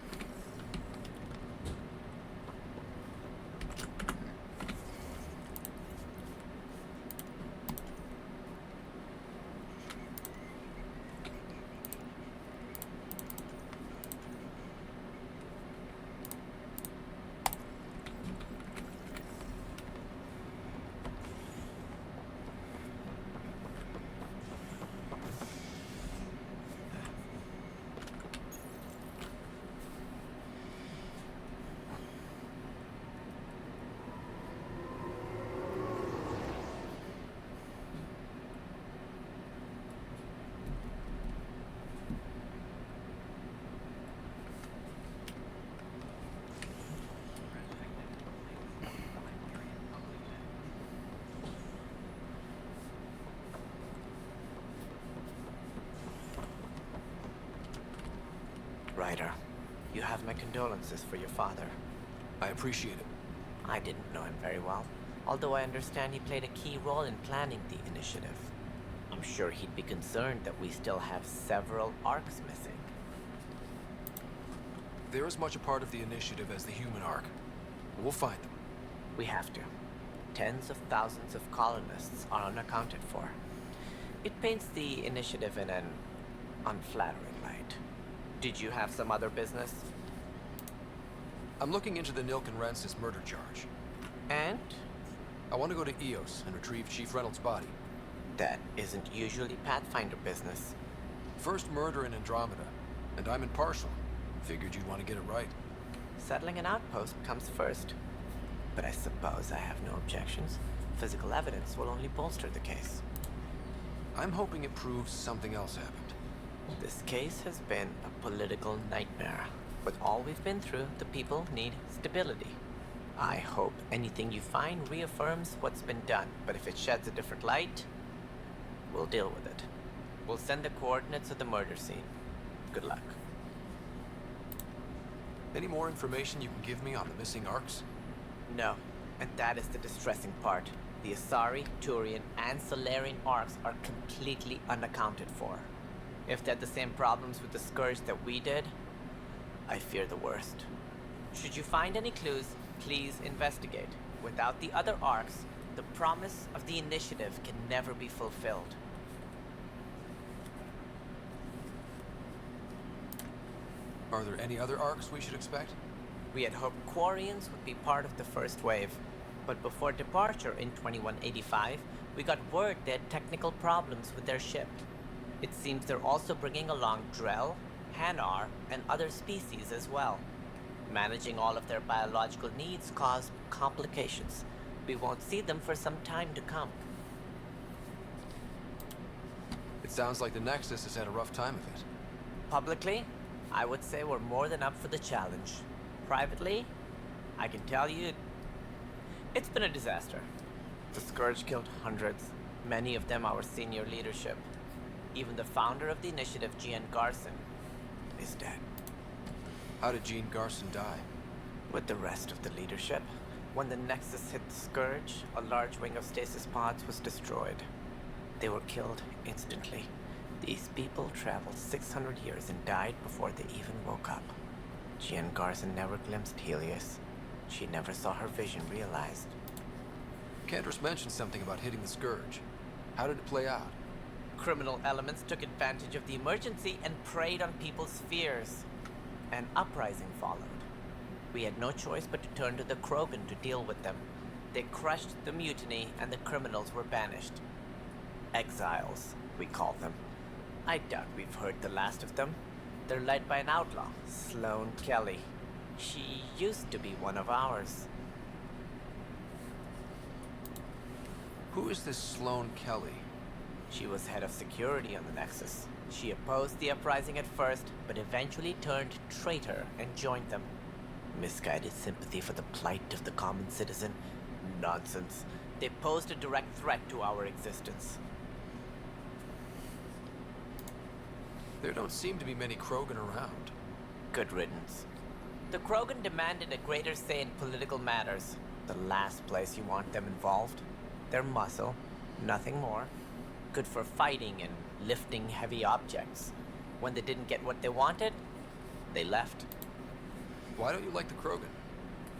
Ryder, you have my condolences for your father. I appreciate it. I didn't know him very well, although I understand he played a key role in planning the initiative. I'm sure he'd be concerned that we still have several arcs missing. They're as much a part of the initiative as the human arc. We'll find them. We have to. Tens of thousands of colonists are unaccounted for. It paints the initiative in an unflattering light. Did you have some other business? I'm looking into the Nilken Rensis murder charge. And? I want to go to EOS and retrieve Chief Reynolds' body. That isn't usually Pathfinder business. First murder in Andromeda, and I'm impartial. Figured you'd want to get it right. Settling an outpost comes first. But I suppose I have no objections. Physical evidence will only bolster the case. I'm hoping it proves something else happened. This case has been a political nightmare. With all we've been through, the people need stability. I hope anything you find reaffirms what's been done, but if it sheds a different light, we'll deal with it. We'll send the coordinates of the murder scene. Good luck. Any more information you can give me on the missing arcs? No, and that is the distressing part. The Asari, Turian, and Solarian arcs are completely unaccounted for. If they had the same problems with the Scourge that we did, I fear the worst. Should you find any clues, please investigate. Without the other arcs, the promise of the initiative can never be fulfilled. Are there any other arcs we should expect? We had hoped Quarians would be part of the first wave, but before departure in 2185, we got word they had technical problems with their ship. It seems they're also bringing along Drell, Hanar, and other species as well. Managing all of their biological needs caused complications. We won't see them for some time to come. It sounds like the Nexus has had a rough time of it. Publicly, I would say we're more than up for the challenge. Privately, I can tell you, it's been a disaster. The Scourge killed hundreds, many of them our senior leadership. Even the founder of the initiative, Jean Garson, is dead. How did Jean Garson die? With the rest of the leadership. When the Nexus hit the Scourge, a large wing of stasis pods was destroyed. They were killed instantly. These people traveled 600 years and died before they even woke up. Jean Garson never glimpsed Helios. She never saw her vision realized. Cantor's mentioned something about hitting the Scourge. How did it play out? Criminal elements took advantage of the emergency and preyed on people's fears. An uprising followed. We had no choice but to turn to the Krogan to deal with them. They crushed the mutiny and the criminals were banished. Exiles, we call them. I doubt we've heard the last of them. They're led by an outlaw, Sloane Kelly. She used to be one of ours. Who is this Sloane Kelly? She was head of security on the Nexus. She opposed the uprising at first, but eventually turned traitor and joined them. Misguided sympathy for the plight of the common citizen? Nonsense. They posed a direct threat to our existence. There don't seem to be many Krogan around. Good riddance. The Krogan demanded a greater say in political matters. The last place you want them involved. Their muscle, nothing more. Good for fighting and lifting heavy objects. When they didn't get what they wanted, they left. Why don't you like the Krogan?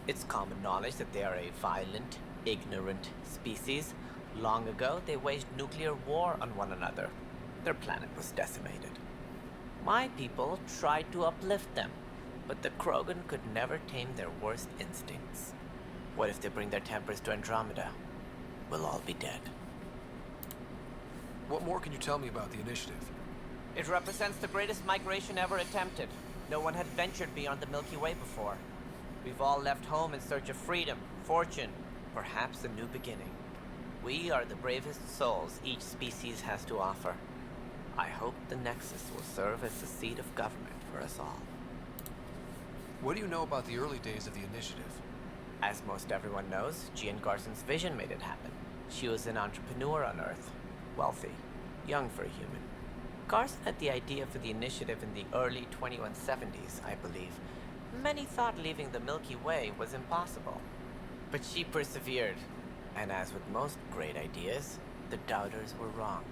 It's common knowledge that they are a violent, ignorant species. Long ago, they waged nuclear war on one another. Their planet was decimated. My people tried to uplift them, but the Krogan could never tame their worst instincts. What if they bring their tempers to Andromeda? We'll all be dead. What more can you tell me about the initiative? It represents the greatest migration ever attempted. No one had ventured beyond the Milky Way before. We've all left home in search of freedom, fortune, perhaps a new beginning. We are the bravest souls each species has to offer. I hope the Nexus will serve as the seat of government for us all. What do you know about the early days of the initiative? As most everyone knows, Jean Garson's vision made it happen. She was an entrepreneur on Earth. Wealthy. Young for a human. Garson had the idea for the initiative in the early 2170s, I believe. Many thought leaving the Milky Way was impossible. But she persevered. And as with most great ideas, the doubters were wrong.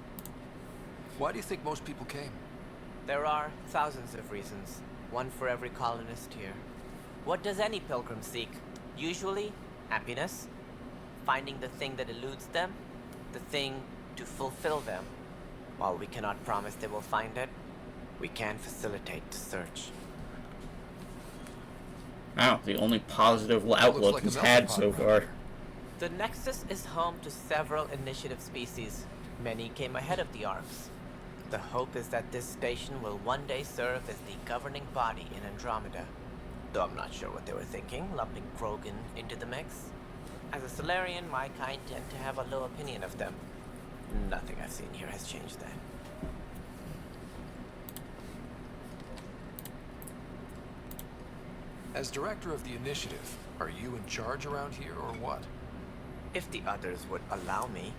Why do you think most people came? There are thousands of reasons, one for every colonist here. What does any pilgrim seek? Usually, happiness, finding the thing that eludes them, the thing to fulfill them. While we cannot promise they will find it, we can facilitate the search. Wow, the only positive outlook like he's a had melting so pot. far. The Nexus is home to several initiative species. Many came ahead of the Arks. The hope is that this station will one day serve as the governing body in Andromeda. Though I'm not sure what they were thinking, lumping Krogan into the mix. As a Solarian, my kind tend to have a low opinion of them. Nothing I've seen here has changed that. As director of the initiative, are you in charge around here or what? If the others would allow me,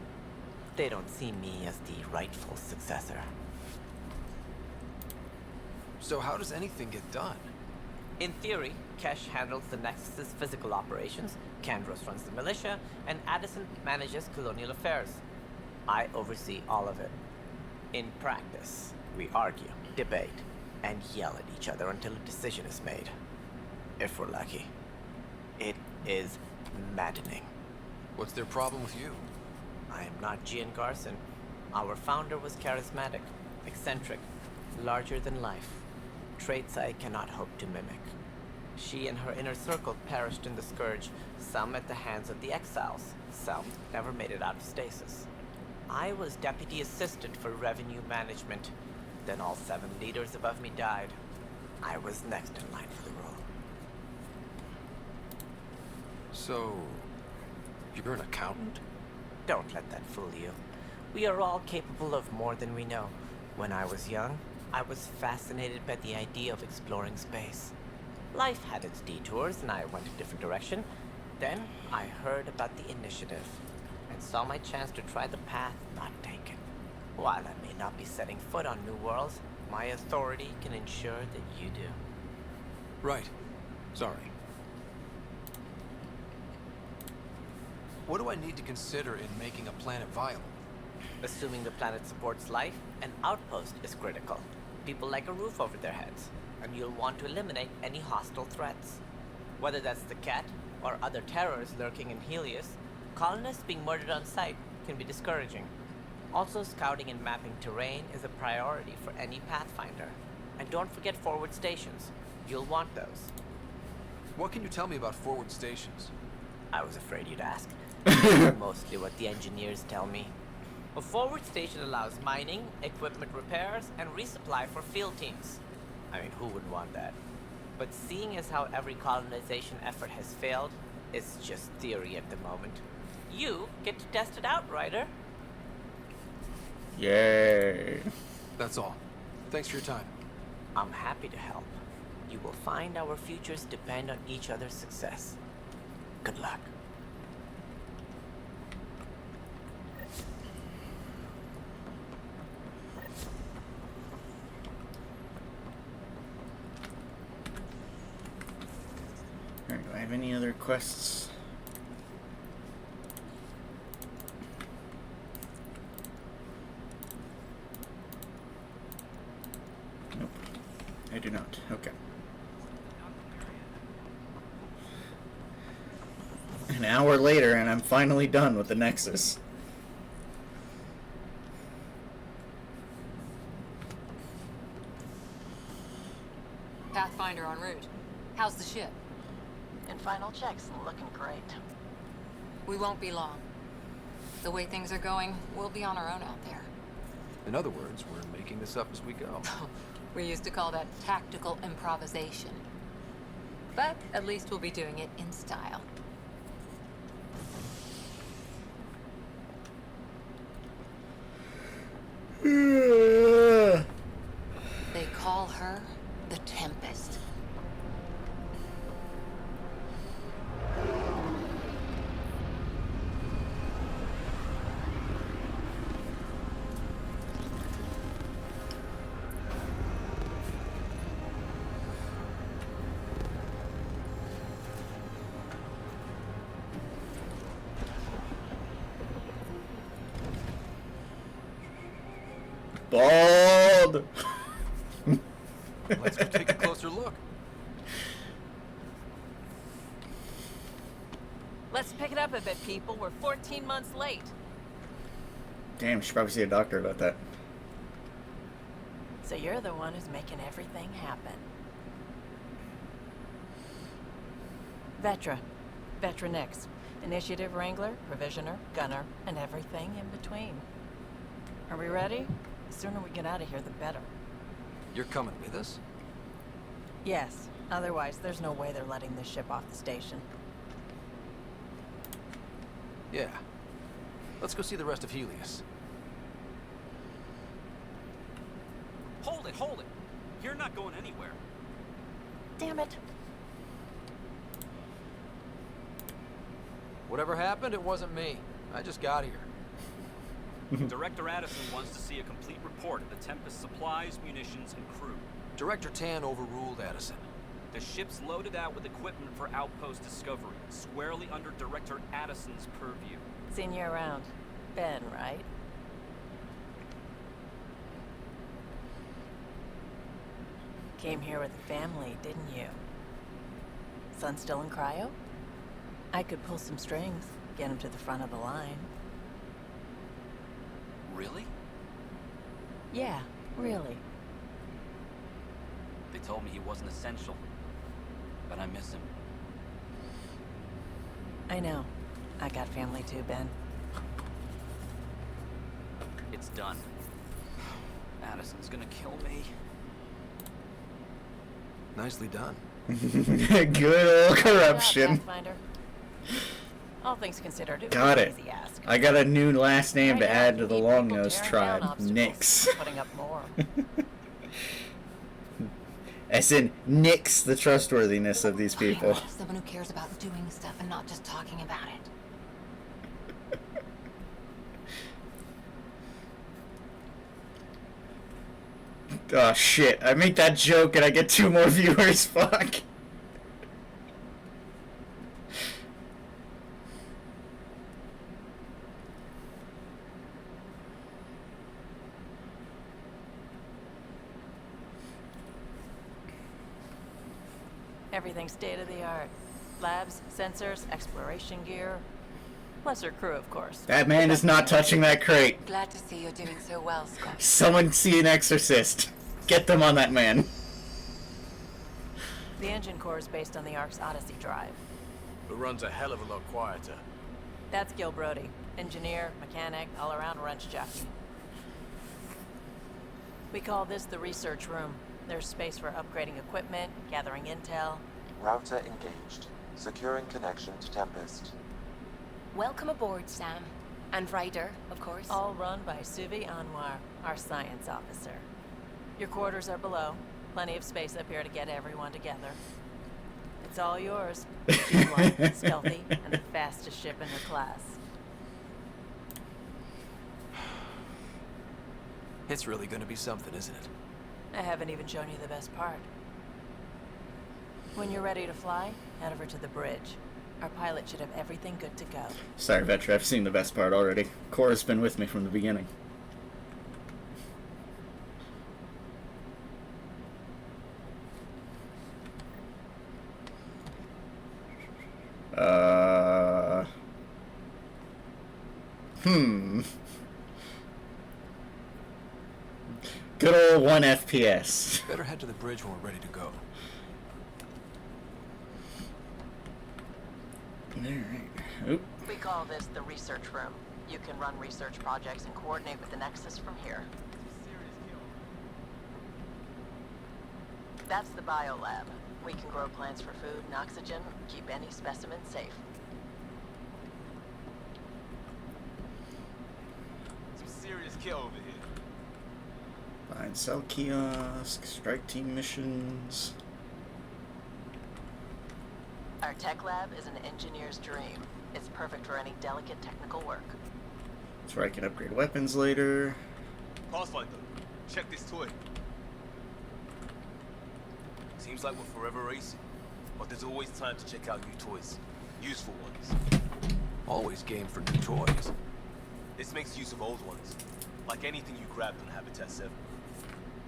they don't see me as the rightful successor. So how does anything get done? In theory, Kesh handles the Nexus's physical operations, Kandros runs the militia, and Addison manages colonial affairs. I oversee all of it. In practice, we argue, debate, and yell at each other until a decision is made. If we're lucky. It is maddening. What's their problem with you? I am not Gian Garson. Our founder was charismatic, eccentric, larger than life. Traits I cannot hope to mimic. She and her inner circle perished in the Scourge, some at the hands of the Exiles, some never made it out of stasis. I was deputy assistant for revenue management. Then all 7 leaders above me died. I was next in line for the role. So, you're an accountant? Don't let that fool you. We are all capable of more than we know. When I was young, I was fascinated by the idea of exploring space. Life had its detours and I went a different direction. Then I heard about the initiative and saw my chance to try the path not taken. While I may not be setting foot on new worlds, my authority can ensure that you do. Right. Sorry. What do I need to consider in making a planet viable? Assuming the planet supports life, an outpost is critical. People like a roof over their heads, and you'll want to eliminate any hostile threats. Whether that's the Cat or other terrors lurking in Helios, colonists being murdered on sight can be discouraging. Also, scouting and mapping terrain is a priority for any Pathfinder. And don't forget forward stations. You'll want those. What can you tell me about forward stations? I was afraid you'd ask. Mostly what the engineers tell me. A forward station allows mining, equipment repairs, and resupply for field teams. I mean, who wouldn't want that? But seeing as how every colonization effort has failed, it's just theory at the moment. You get to test it out, Ryder. Yay. That's all. Thanks for your time. I'm happy to help. You will find our futures depend on each other's success. Good luck. Alright, do I have any other quests? Nope. I do not. Okay. An hour later, and I'm finally done with the Nexus. Pathfinder en route. How's the ship? In final checks, looking great. We won't be long. The way things are going, we'll be on our own out there. In other words, we're making this up as we go. We used to call that tactical improvisation. But at least we'll be doing it in style. They call her the Tempest. Bald! Let's go take a closer look. Let's pick it up a bit, people. We're 14 months late. Damn, should probably see a doctor about that. So you're the one who's making everything happen. Vetra. Vetra Nix. Initiative Wrangler, Provisioner, Gunner, and everything in between. Are we ready? The sooner we get out of here, the better. You're coming with us? Yes. Otherwise, there's no way they're letting this ship off the station. Yeah. Let's go see the rest of Helios. Hold it, hold it! You're not going anywhere. Damn it. Whatever happened, it wasn't me. I just got here. Director Addison wants to see a complete report of the Tempest supplies, munitions, and crew. Director Tan overruled Addison. The ship's loaded out with equipment for Outpost Discovery, squarely under Director Addison's purview. Seen you around. Ben, right? Came here with a family, didn't you? Son still in cryo? I could pull some strings, get him to the front of the line. Really? Yeah, really. They told me he wasn't essential, but I miss him. I know. I got family too, Ben. It's done. Addison's gonna kill me. Nicely done. Good old corruption. Pathfinder. All things considered, it Got was it. an easy ask. I got a new last name Right to now, add you to the need Long people Nose tearing tribe. down obstacles, Nix. Putting up more. As in, nix the trustworthiness of these people. Someone who cares about doing stuff and not just talking about it. Oh shit, I make that joke and I get 2 more viewers, fuck. Everything's state of the art. Labs, sensors, exploration gear. Plus her crew, of course. That man is not touching that crate. Glad to see you're doing so well, Scott. Someone see an exorcist. Get them on that man. The engine core is based on the Ark's Odyssey drive. It runs a hell of a lot quieter. That's Gil Brody. Engineer, mechanic, all-around wrench jockey. We call this the research room. There's space for upgrading equipment, gathering intel. Router engaged. Securing connection to Tempest. Welcome aboard, Sam. And Ryder, of course. All run by Suvi Anwar, our science officer. Your quarters are below. Plenty of space up here to get everyone together. It's all yours. She's light, stealthy, and the fastest ship in her class. It's really gonna be something, isn't it? I haven't even shown you the best part. When you're ready to fly, head over to the bridge. Our pilot should have everything good to go. Sorry, Vetra, I've seen the best part already. Cora's been with me from the beginning. Good old 1 FPS. Better head to the bridge when we're ready to go. Alright. Oop. We call this the research room. You can run research projects and coordinate with the Nexus from here. That's the biolab. We can grow plants for food and oxygen, keep any specimen safe. Some serious kill over here. Find cell kiosk, strike team missions. Our tech lab is an engineer's dream. It's perfect for any delicate technical work. That's where I can upgrade weapons later. Pathfinder, check this toy. Seems like we're forever racing, but there's always time to check out new toys. Useful ones. Always game for new toys. This makes use of old ones. Like anything you grabbed on Habitat 7.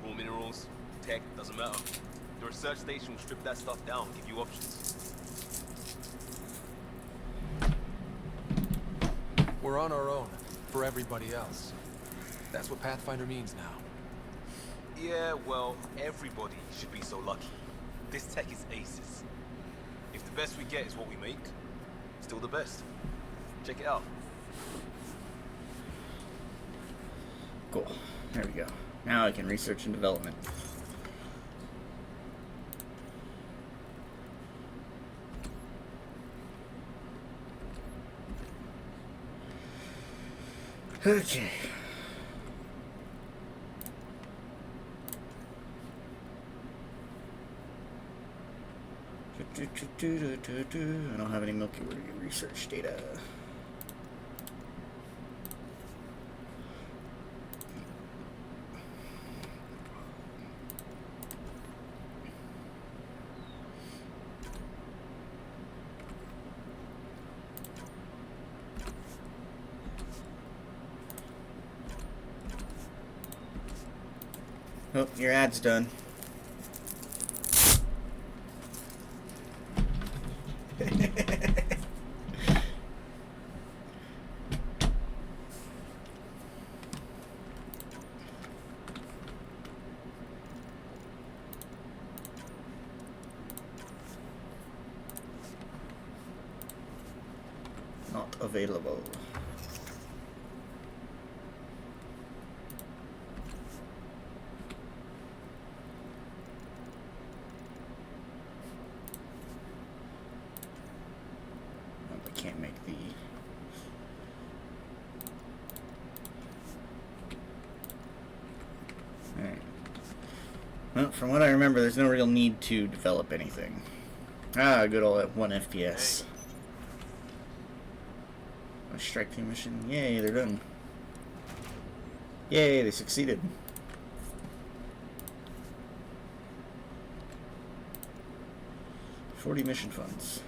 Raw minerals, tech, doesn't matter. The research station will strip that stuff down and give you options. We're on our own, for everybody else. That's what Pathfinder means now. Yeah, well, everybody should be so lucky. This tech is aces. If the best we get is what we make, still the best. Check it out. Cool. There we go. Now I can research and development. Okay. I don't have any Milky Way research data. Oh, your ad's done. Not available. Can't make the alright. Well, from what I remember, there's no real need to develop anything. Ah, good old at 1 FPS. A strike team mission. Yay, they're done. Yay, they succeeded. $40 mission funds.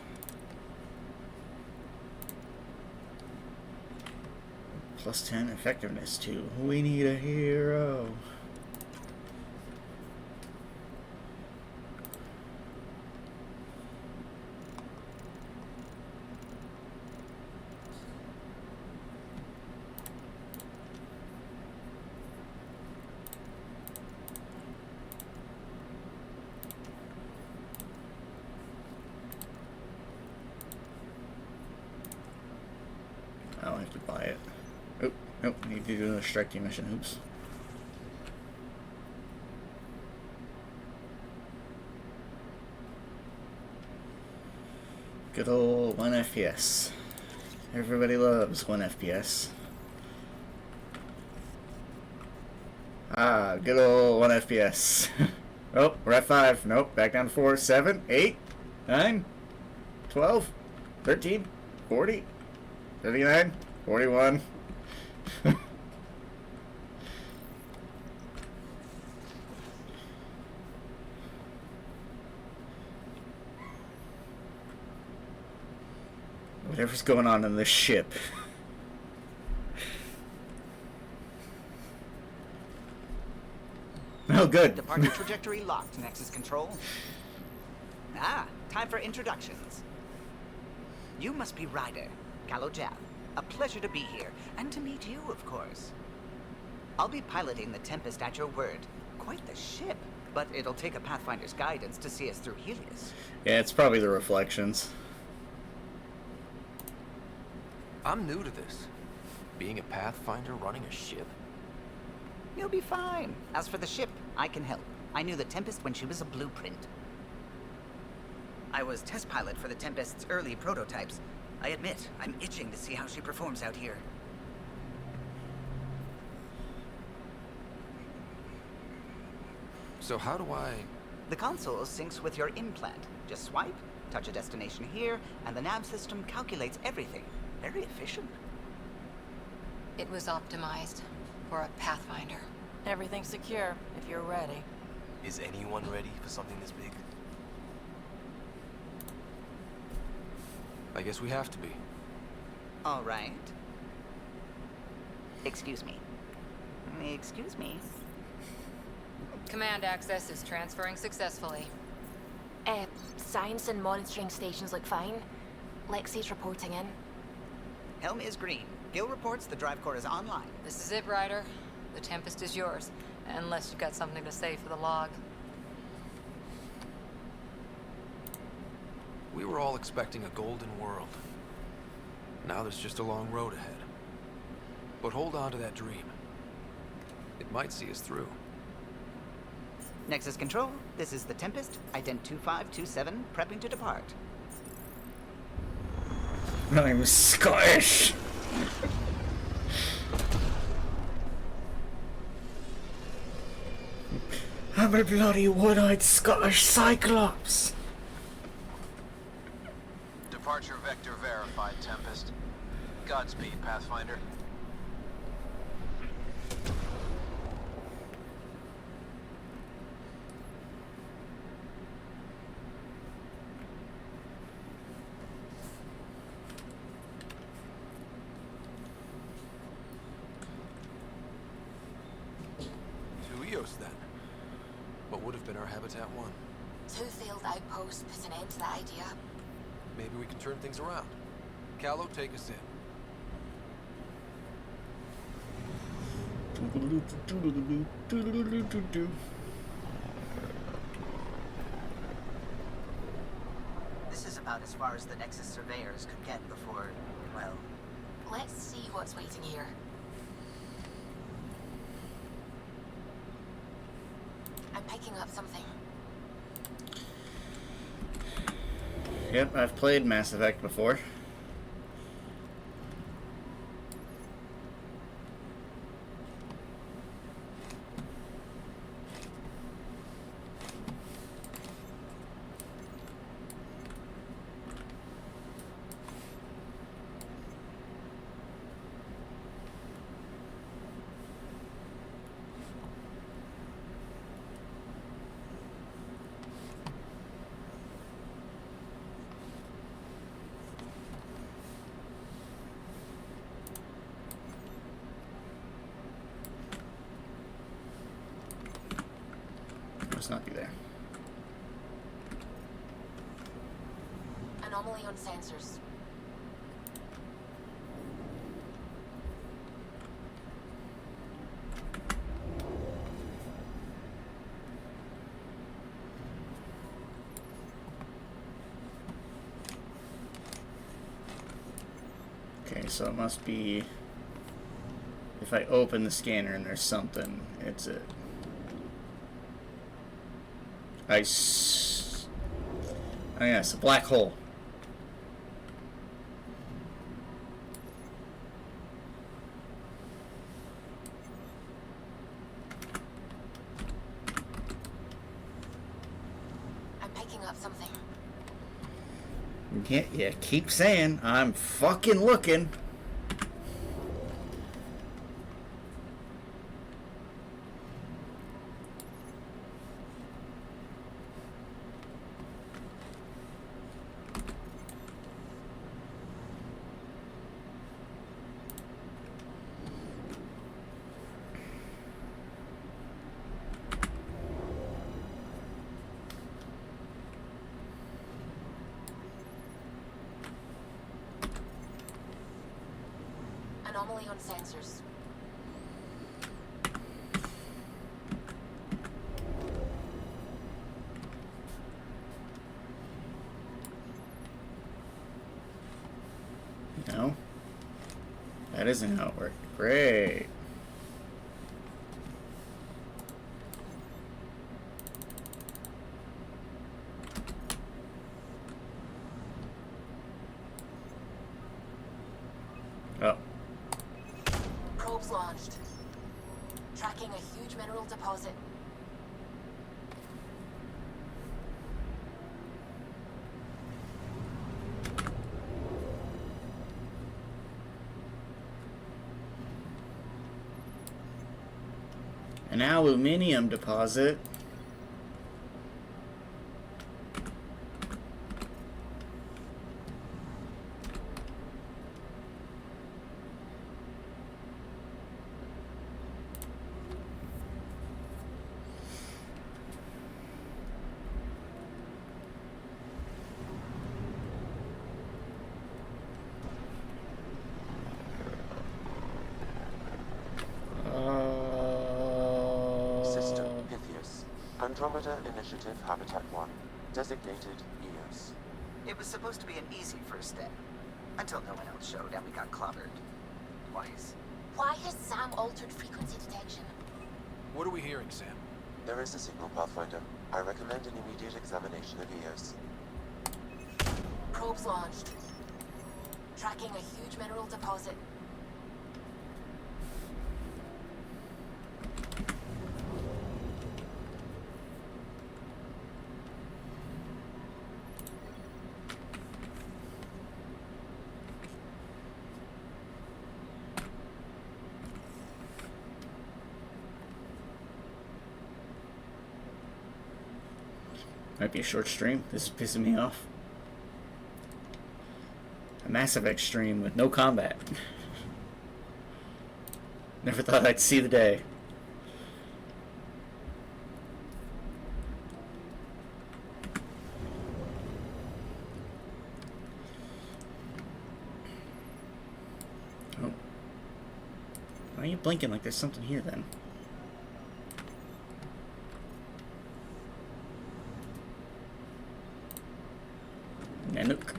Plus 10 effectiveness too. We need a hero. I'll have to buy it. Oh, nope, need to do another strike team mission. Oops. Good old 1 FPS. Everybody loves 1 FPS. Ah, good old 1 FPS. Oh, we're at 5. Nope, back down to 4, 7, 8, 9, 12, 13, 40, 39, 41. Whatever's going on in this ship. Oh, good. Departure trajectory locked, Nexus Control. Ah, time for introductions. You must be Ryder, Calo Jab. A pleasure to be here, and to meet you, of course. I'll be piloting the Tempest at your word. Quite the ship, but it'll take a Pathfinder's guidance to see us through Helios. Yeah, it's probably the reflections. I'm new to this. Being a Pathfinder running a ship. You'll be fine. As for the ship, I can help. I knew the Tempest when she was a blueprint. I was test pilot for the Tempest's early prototypes. I admit, I'm itching to see how she performs out here. So how do I... The console syncs with your implant. Just swipe, touch a destination here, and the nav system calculates everything. Very efficient. It was optimized for a Pathfinder. Everything's secure, if you're ready. Is anyone ready for something this big? I guess we have to be. All right. Excuse me. Excuse me. Command access is transferring successfully. Science and monitoring stations look fine. Lexi's reporting in. Helm is green. Gil reports the drive core is online. This is it, Ryder. The Tempest is yours. Unless you've got something to say for the log. We were all expecting a golden world. Now there's just a long road ahead. But hold on to that dream. It might see us through. Nexus Control, this is the Tempest, ident 2527, prepping to depart. I'm Scottish. I'm a bloody one-eyed Scottish Cyclops. Departure vector verified, Tempest. Godspeed, Pathfinder. To Eos, then. What would have been our Habitat 1? Two failed outposts put an end to that idea. Maybe we can turn things around. Callow, take us in. This is about as far as the Nexus surveyors could get before, well... Let's see what's waiting here. I'm picking up something. Yep, I've played Mass Effect before. Must not be there. Anomaly on sensors. Okay, so it must be... If I open the scanner and there's something, it's it. Oh yes, a black hole. I'm picking up something. Yeah, keep saying, I'm fucking looking. Anomaly on sensors. No. That isn't how it worked. Great. Oh. Probes launched. Tracking a huge mineral deposit. An aluminium deposit. Andromeda Initiative Habitat 1, designated EOS. It was supposed to be an easy first step, until no one else showed and we got clobbered. Twice. Why has Sam altered frequency detection? What are we hearing, Sam? There is a signal, Pathfinder. I recommend an immediate examination of EOS. Probes launched. Tracking a huge mineral deposit. Might be a short stream. This is pissing me off. A Mass Effect stream with no combat. Never thought I'd see the day. Oh. Why are you blinking like there's something here then? Nanook.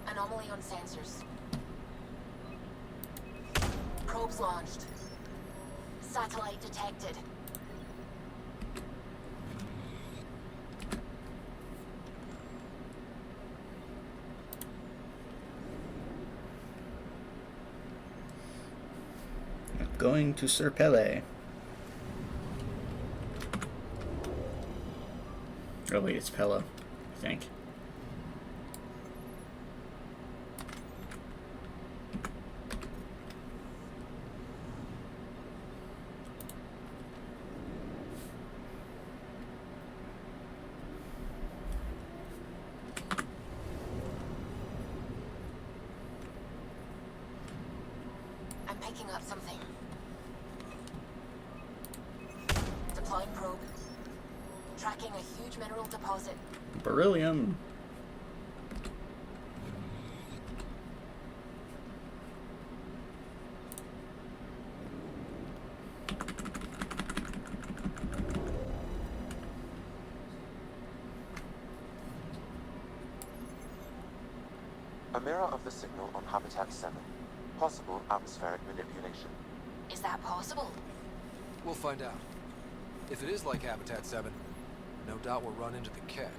Anomaly on sensors. Probes launched. Satellite detected. I'm going to Sir Pele. Oh wait, it's Pelo, I think. Picking up something. Deploying probe. Tracking a huge mineral deposit. Beryllium. A mirror of the signal on Habitat 7. Possible atmospheric manipulation. Is that possible? We'll find out. If it is like Habitat 7, no doubt we'll run into the Ket.